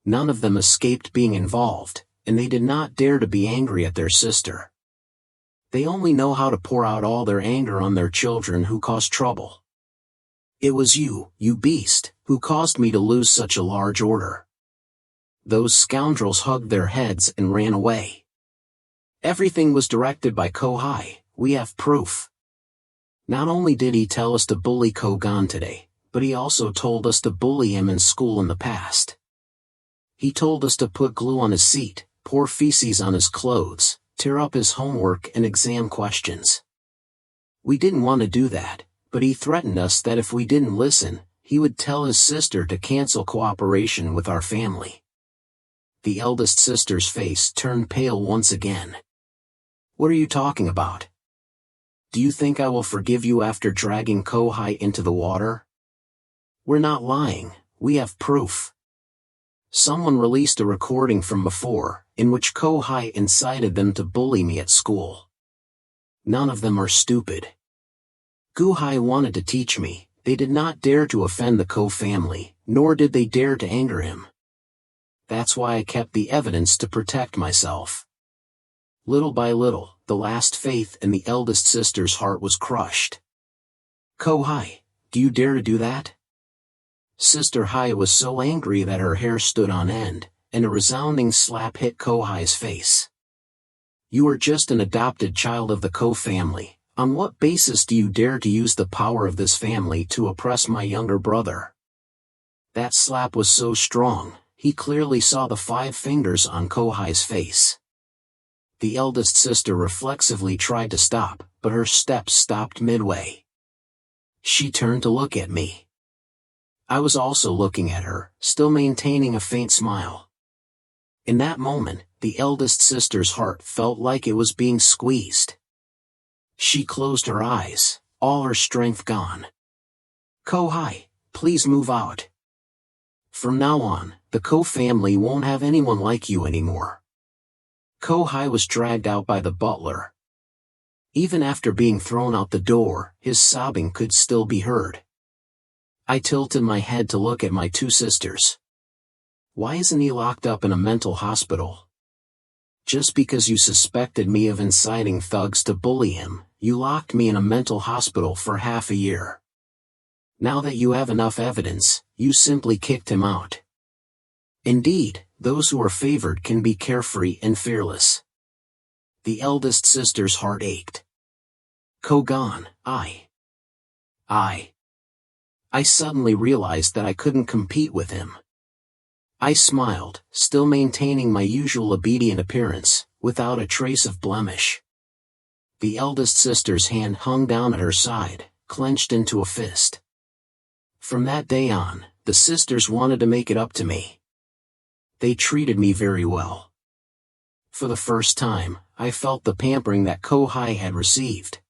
None of them escaped being involved, and they did not dare to be angry at their sister. They only know how to pour out all their anger on their children who cause trouble. It was you beast, who caused me to lose such a large order. Those scoundrels hugged their heads and ran away. Everything was directed by Kohai, we have proof. Not only did he tell us to bully Kogan today, but he also told us to bully him in school in the past. He told us to put glue on his seat, pour feces on his clothes, tear up his homework and exam questions. We didn't want to do that, but he threatened us that if we didn't listen, he would tell his sister to cancel cooperation with our family. The eldest sister's face turned pale once again. What are you talking about? Do you think I will forgive you after dragging Kohai into the water? We're not lying, we have proof. Someone released a recording from before, in which Kohai incited them to bully me at school. None of them are stupid. Kohai wanted to teach me, they did not dare to offend the Koh family, nor did they dare to anger him. That's why I kept the evidence to protect myself. Little by little, the last faith in the eldest sister's heart was crushed. Kohai, do you dare to do that? Sister Hai was so angry that her hair stood on end, and a resounding slap hit Kohai's face. You are just an adopted child of the Koh family. On what basis do you dare to use the power of this family to oppress my younger brother? That slap was so strong, he clearly saw the 5 fingers on Kohai's face. The eldest sister reflexively tried to stop, but her steps stopped midway. She turned to look at me. I was also looking at her, still maintaining a faint smile. In that moment, the eldest sister's heart felt like it was being squeezed. She closed her eyes, all her strength gone. "Kohai, please move out. From now on, the Ko family won't have anyone like you anymore." Kohai was dragged out by the butler. Even after being thrown out the door, his sobbing could still be heard. I tilted my head to look at my two sisters. "Why isn't he locked up in a mental hospital? Just because you suspected me of inciting thugs to bully him, you locked me in a mental hospital for half a year. Now that you have enough evidence, you simply kicked him out. Indeed, those who are favored can be carefree and fearless." The eldest sister's heart ached. Ko gone, I suddenly realized that I couldn't compete with him. I smiled, still maintaining my usual obedient appearance, without a trace of blemish. The eldest sister's hand hung down at her side, clenched into a fist. From that day on, the sisters wanted to make it up to me. They treated me very well. For the first time, I felt the pampering that Kohai had received.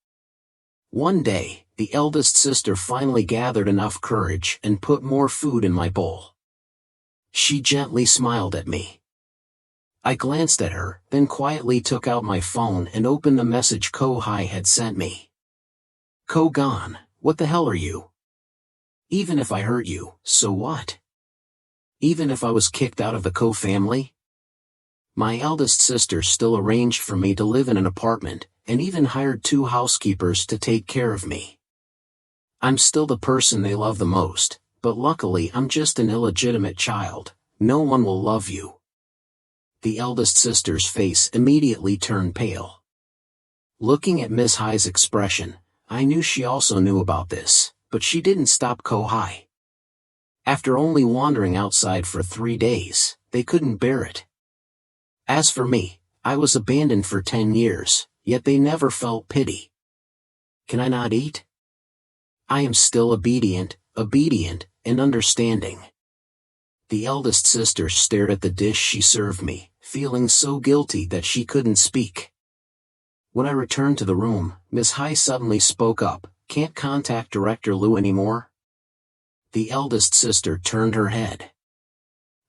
One day, the eldest sister finally gathered enough courage and put more food in my bowl. She gently smiled at me. I glanced at her, then quietly took out my phone and opened the message Kohai had sent me. "Ko gone, what the hell are you? Even if I hurt you, so what? Even if I was kicked out of the Ko family?" My eldest sister still arranged for me to live in an apartment, and even hired 2 housekeepers to take care of me. I'm still the person they love the most, but luckily I'm just an illegitimate child. No one will love you. The eldest sister's face immediately turned pale. Looking at Miss Hai's expression, I knew she also knew about this, but she didn't stop Kohai. After only wandering outside for 3 days, they couldn't bear it. As for me, I was abandoned for 10 years, yet they never felt pity. Can I not eat? I am still obedient, and understanding. The eldest sister stared at the dish she served me, feeling so guilty that she couldn't speak. When I returned to the room, Miss Hai suddenly spoke up, "Can't contact Director Liu anymore?" The eldest sister turned her head.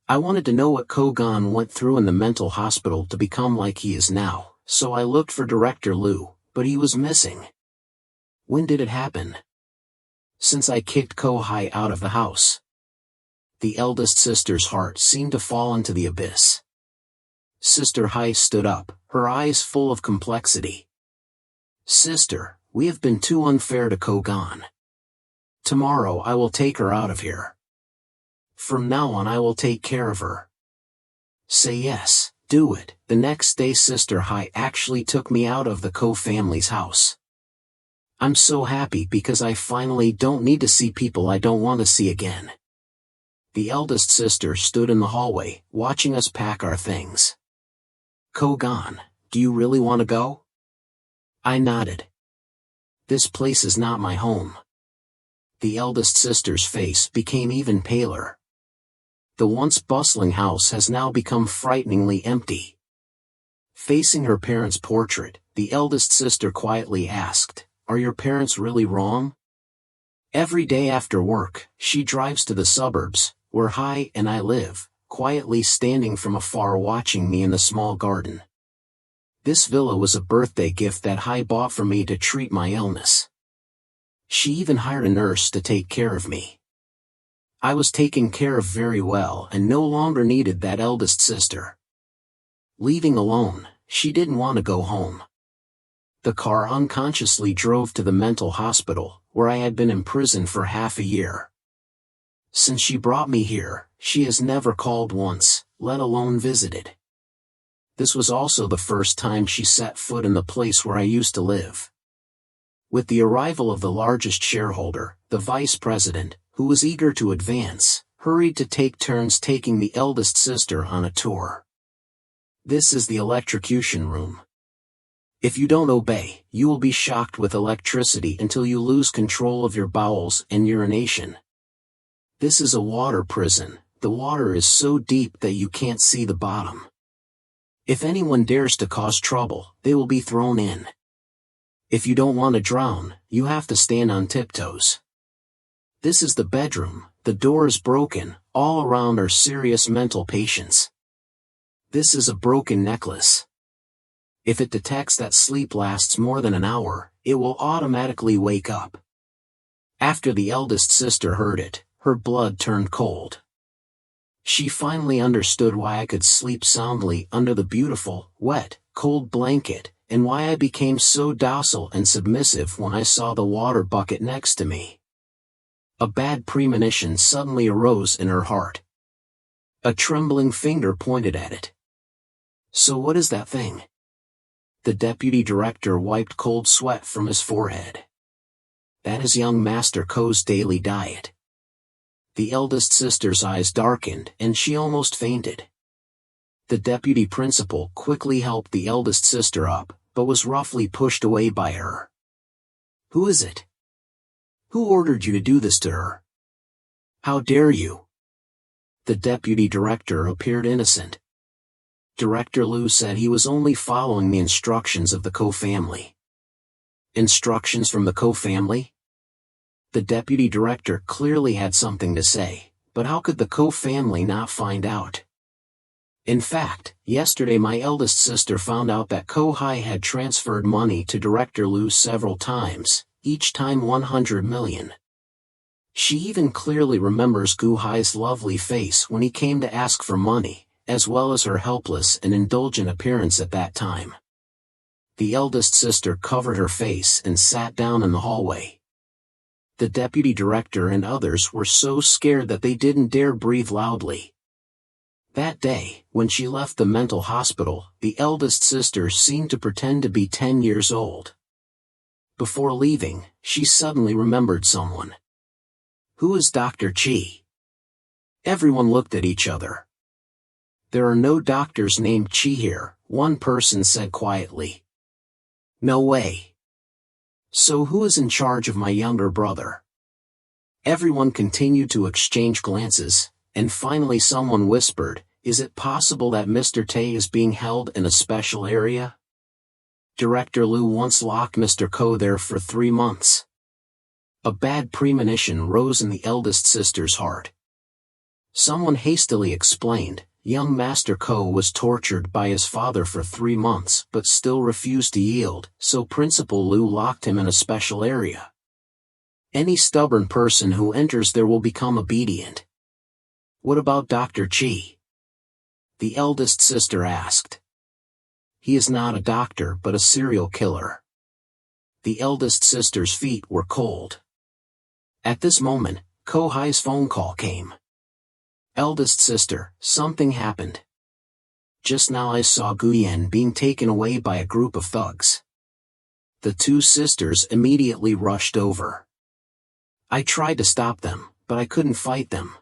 I wanted to know what Kogan went through in the mental hospital to become like he is now, so I looked for Director Liu, but he was missing. When did it happen? Since I kicked Kohai out of the house. The eldest sister's heart seemed to fall into the abyss. Sister Hai stood up, her eyes full of complexity. "Sister, we have been too unfair to Kogan. Tomorrow I will take her out of here. From now on I will take care of her." "Say yes, do it." The next day Sister Hai actually took me out of the Ko family's house. I'm so happy because I finally don't need to see people I don't want to see again. The eldest sister stood in the hallway, watching us pack our things. "Kogan, do you really want to go?" I nodded. "This place is not my home." The eldest sister's face became even paler. The once bustling house has now become frighteningly empty. Facing her parents' portrait, the eldest sister quietly asked, "Are your parents really wrong?" Every day after work, she drives to the suburbs, where Hai and I live, quietly standing from afar watching me in the small garden. This villa was a birthday gift that Hai bought for me to treat my illness. She even hired a nurse to take care of me. I was taken care of very well and no longer needed that eldest sister. Leaving alone, she didn't want to go home. The car unconsciously drove to the mental hospital, where I had been imprisoned for half a year. Since she brought me here, she has never called once, let alone visited. This was also the first time she set foot in the place where I used to live. With the arrival of the largest shareholder, the vice president, who was eager to advance, hurried to take turns taking the eldest sister on a tour. This is the electrocution room. If you don't obey, you will be shocked with electricity until you lose control of your bowels and urination. This is a water prison. The water is so deep that you can't see the bottom. If anyone dares to cause trouble, they will be thrown in. If you don't want to drown, you have to stand on tiptoes. This is the bedroom. The door is broken. All around are serious mental patients. This is a broken necklace. If it detects that sleep lasts more than an hour, it will automatically wake up. After the eldest sister heard it, her blood turned cold. She finally understood why I could sleep soundly under the beautiful, wet, cold blanket, and why I became so docile and submissive when I saw the water bucket next to me. A bad premonition suddenly arose in her heart. A trembling finger pointed at it. So what is that thing? The deputy director wiped cold sweat from his forehead. That is young Master Koh's daily diet. The eldest sister's eyes darkened and she almost fainted. The deputy principal quickly helped the eldest sister up, but was roughly pushed away by her. Who is it? Who ordered you to do this to her? How dare you? The deputy director appeared innocent. Director Liu said he was only following the instructions of the Koh family. Instructions from the Koh family? The deputy director clearly had something to say, but how could the Koh family not find out? In fact, yesterday my eldest sister found out that Kohai had transferred money to Director Liu several times, each time 100 million. She even clearly remembers Kohai's lovely face when he came to ask for money, as well as her helpless and indulgent appearance at that time. The eldest sister covered her face and sat down in the hallway. The deputy director and others were so scared that they didn't dare breathe loudly. That day, when she left the mental hospital, the eldest sister seemed to pretend to be 10 years old. Before leaving, she suddenly remembered someone. Who is Dr. Chi? Everyone looked at each other. There are no doctors named Chi here, one person said quietly. No way. So who is in charge of my younger brother? Everyone continued to exchange glances, and finally someone whispered, is it possible that Mr. Tay is being held in a special area? Director Liu once locked Mr. Koh there for 3 months. A bad premonition rose in the eldest sister's heart. Someone hastily explained, young Master Koh was tortured by his father for 3 months but still refused to yield, so Principal Liu locked him in a special area. Any stubborn person who enters there will become obedient. What about Dr. Chi? The eldest sister asked. He is not a doctor but a serial killer. The eldest sister's feet were cold. At this moment, Kohai's phone call came. Eldest sister, something happened. Just now I saw Guyen being taken away by a group of thugs. The 2 sisters immediately rushed over. I tried to stop them, but I couldn't fight them.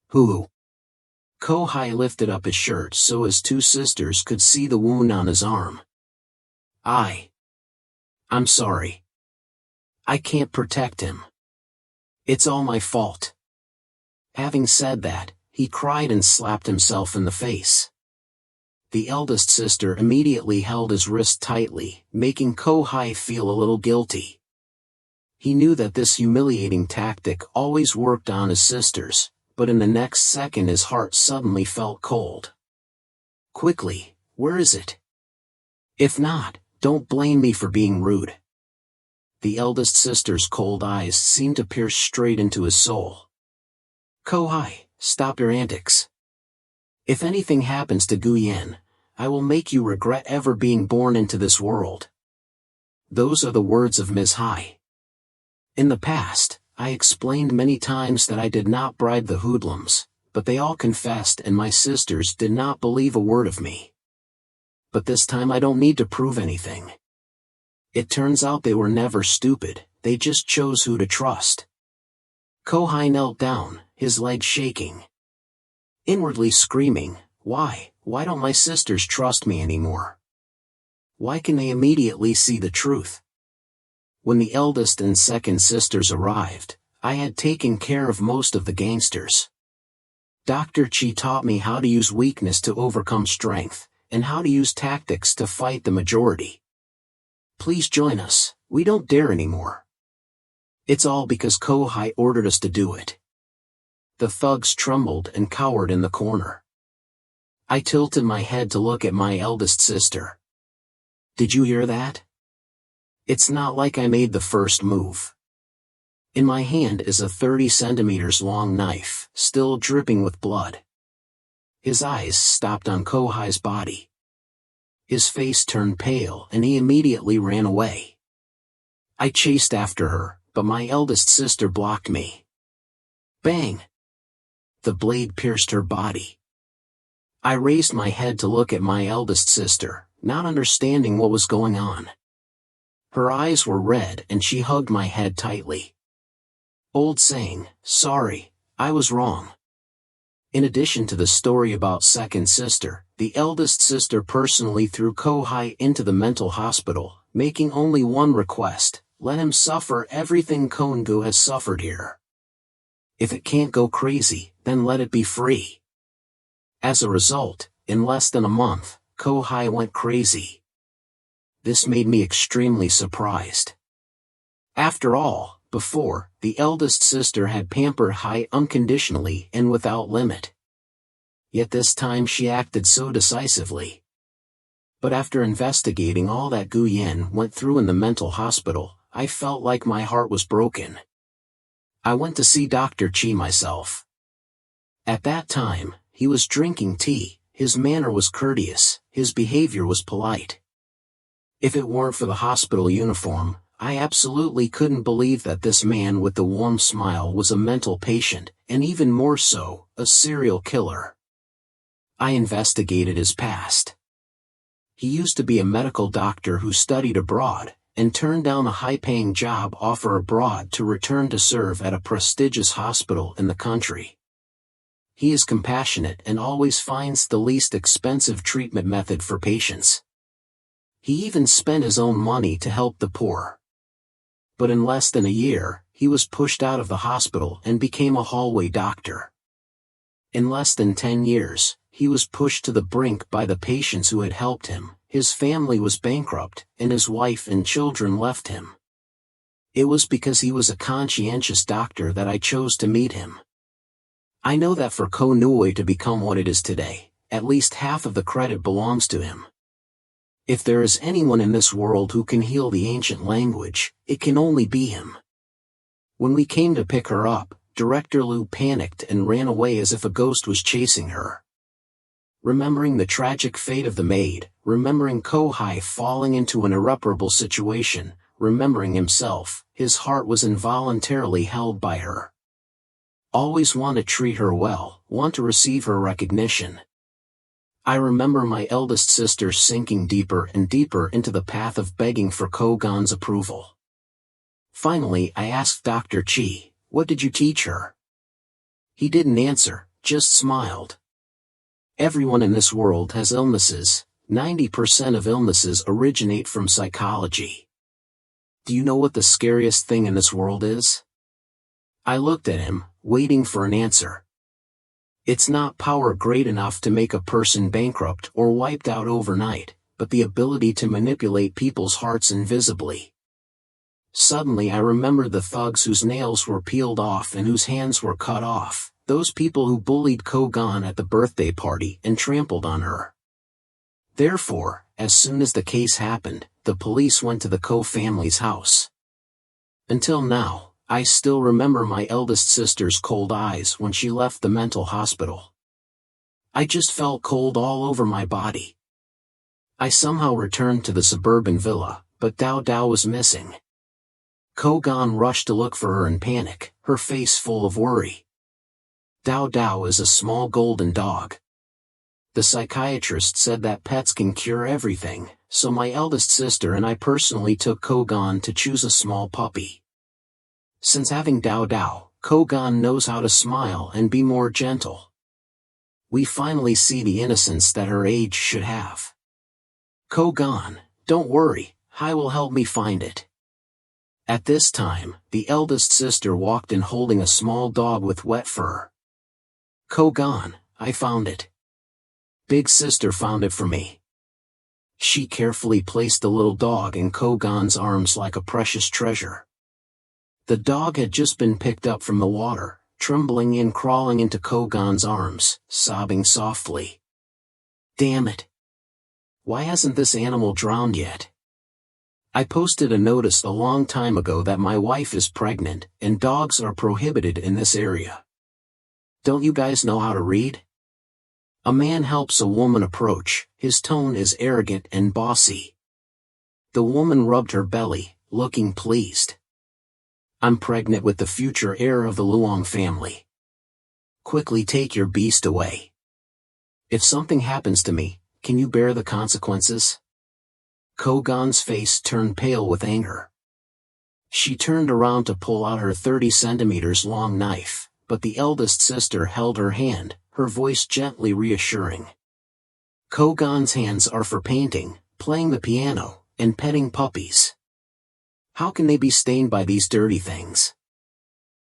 Who? Kohai lifted up his shirt so his 2 sisters could see the wound on his arm. I'm sorry. I can't protect him. It's all my fault. Having said that, he cried and slapped himself in the face. The eldest sister immediately held his wrist tightly, making Kohai feel a little guilty. He knew that this humiliating tactic always worked on his sisters, but in the next second his heart suddenly felt cold. Quickly, where is it? If not, don't blame me for being rude. The eldest sister's cold eyes seemed to pierce straight into his soul. Kohai, stop your antics. If anything happens to Guyen, I will make you regret ever being born into this world. Those are the words of Ms. Hai. In the past, I explained many times that I did not bribe the hoodlums, but they all confessed and my sisters did not believe a word of me. But this time I don't need to prove anything. It turns out they were never stupid, they just chose who to trust. Kohai knelt down, his legs shaking. Inwardly screaming, why don't my sisters trust me anymore? Why can they immediately see the truth? When the eldest and second sisters arrived, I had taken care of most of the gangsters. Dr. Chi taught me how to use weakness to overcome strength, and how to use tactics to fight the majority. Please join us, we don't dare anymore. It's all because Kohai ordered us to do it. The thugs trembled and cowered in the corner. I tilted my head to look at my eldest sister. Did you hear that? It's not like I made the first move. In my hand is a 30 centimeters long knife, still dripping with blood. His eyes stopped on Kohai's body. His face turned pale and he immediately ran away. I chased after her, but my eldest sister blocked me. Bang! The blade pierced her body. I raised my head to look at my eldest sister, not understanding what was going on. Her eyes were red and she hugged my head tightly. Old saying, sorry, I was wrong. In addition to the story about second sister, the eldest sister personally threw Kohai into the mental hospital, making only one request: let him suffer everything Kongu has suffered here. If it can't go crazy, then let it be free. As a result, in less than a month, Kohai went crazy. This made me extremely surprised. After all, before, the eldest sister had pampered Hai unconditionally and without limit. Yet this time she acted so decisively. But after investigating all that Gu Yan went through in the mental hospital, I felt like my heart was broken. I went to see Dr. Chi myself. At that time, he was drinking tea, his manner was courteous, his behavior was polite. If it weren't for the hospital uniform, I absolutely couldn't believe that this man with the warm smile was a mental patient, and even more so, a serial killer. I investigated his past. He used to be a medical doctor who studied abroad, and turned down a high-paying job offer abroad to return to serve at a prestigious hospital in the country. He is compassionate and always finds the least expensive treatment method for patients. He even spent his own money to help the poor. But in less than a year, he was pushed out of the hospital and became a hallway doctor. In less than 10 years, he was pushed to the brink by the patients who had helped him, his family was bankrupt, and his wife and children left him. It was because he was a conscientious doctor that I chose to meet him. I know that for Koh Nui to become what it is today, at least half of the credit belongs to him. If there is anyone in this world who can heal the ancient language, it can only be him. When we came to pick her up, Director Liu panicked and ran away as if a ghost was chasing her. Remembering the tragic fate of the maid, remembering Kohai falling into an irreparable situation, remembering himself, his heart was involuntarily held by her. Always want to treat her well, want to receive her recognition. I remember my eldest sister sinking deeper and deeper into the path of begging for Kogan's approval. Finally I asked Dr. Chi, what did you teach her? He didn't answer, just smiled. Everyone in this world has illnesses, 90% of illnesses originate from psychology. Do you know what the scariest thing in this world is? I looked at him, waiting for an answer. It's not power great enough to make a person bankrupt or wiped out overnight, but the ability to manipulate people's hearts invisibly. Suddenly I remembered the thugs whose nails were peeled off and whose hands were cut off, those people who bullied Kogan at the birthday party and trampled on her. Therefore, as soon as the case happened, the police went to the Ko family's house. Until now, I still remember my eldest sister's cold eyes when she left the mental hospital. I just felt cold all over my body. I somehow returned to the suburban villa, but Dao Dao was missing. Kogan rushed to look for her in panic, her face full of worry. Dao Dao is a small golden dog. The psychiatrist said that pets can cure everything, so my eldest sister and I personally took Kogan to choose a small puppy. Since having Dao Dao, Kogan knows how to smile and be more gentle. We finally see the innocence that her age should have. Kogan, Don't worry, Hai will help me find it. At this time, the eldest sister walked in holding a small dog with wet fur. Kogan, I found it. Big sister found it for me. She carefully placed the little dog in Kogan's arms like a precious treasure. The dog had just been picked up from the water, trembling and crawling into Kogan's arms, sobbing softly. Damn it! Why hasn't this animal drowned yet? I posted a notice a long time ago that my wife is pregnant, and dogs are prohibited in this area. Don't you guys know how to read? A man helps a woman approach, his tone is arrogant and bossy. The woman rubbed her belly, looking pleased. I'm pregnant with the future heir of the Luong family. Quickly take your beast away. If something happens to me, can you bear the consequences? Kogan's face turned pale with anger. She turned around to pull out her 30 centimeters long knife, but the eldest sister held her hand, her voice gently reassuring. Kogan's hands are for painting, playing the piano, and petting puppies. How can they be stained by these dirty things?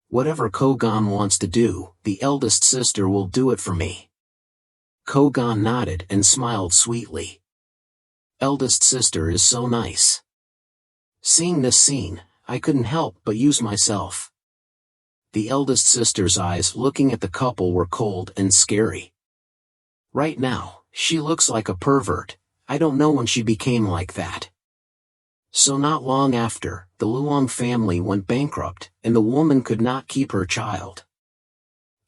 Whatever Kogan wants to do, the eldest sister will do it for me. Kogan nodded and smiled sweetly. Eldest sister is so nice. Seeing this scene, I couldn't help but use myself. The eldest sister's eyes looking at the couple were cold and scary. Right now, she looks like a pervert. I don't know when she became like that. So not long after, the Luong family went bankrupt, and the woman could not keep her child.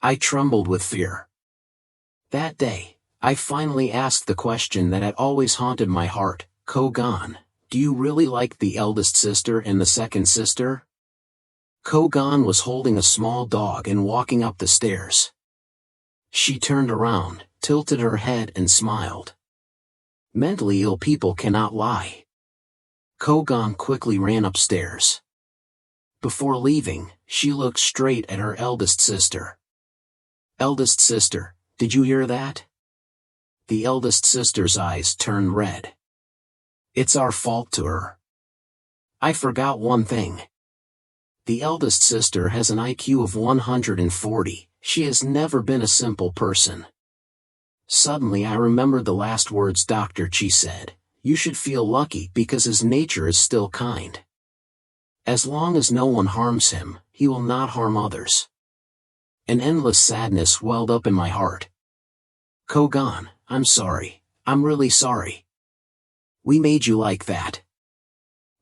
I trembled with fear. That day, I finally asked the question that had always haunted my heart, Kogan, do you really like the eldest sister and the second sister? Kogan was holding a small dog and walking up the stairs. She turned around, tilted her head and smiled. Mentally ill people cannot lie. Kogan quickly ran upstairs. Before leaving, she looked straight at her eldest sister. Eldest sister, did you hear that? The eldest sister's eyes turned red. It's our fault to her. I forgot one thing. The eldest sister has an IQ of 140, she has never been a simple person. Suddenly I remembered the last words Dr. Chi said, you should feel lucky because his nature is still kind. As long as no one harms him, he will not harm others. An endless sadness welled up in my heart. Kogan, I'm sorry, I'm really sorry. We made you like that.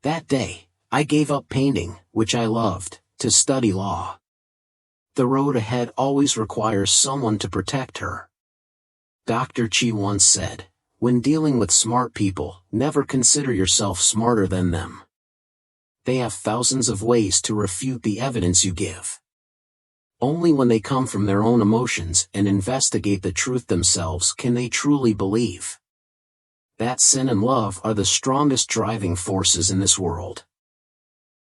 That day, I gave up painting, which I loved, to study law. The road ahead always requires someone to protect her. Dr. Chi once said, when dealing with smart people, never consider yourself smarter than them. They have thousands of ways to refute the evidence you give. Only when they come from their own emotions and investigate the truth themselves can they truly believe. That sin and love are the strongest driving forces in this world.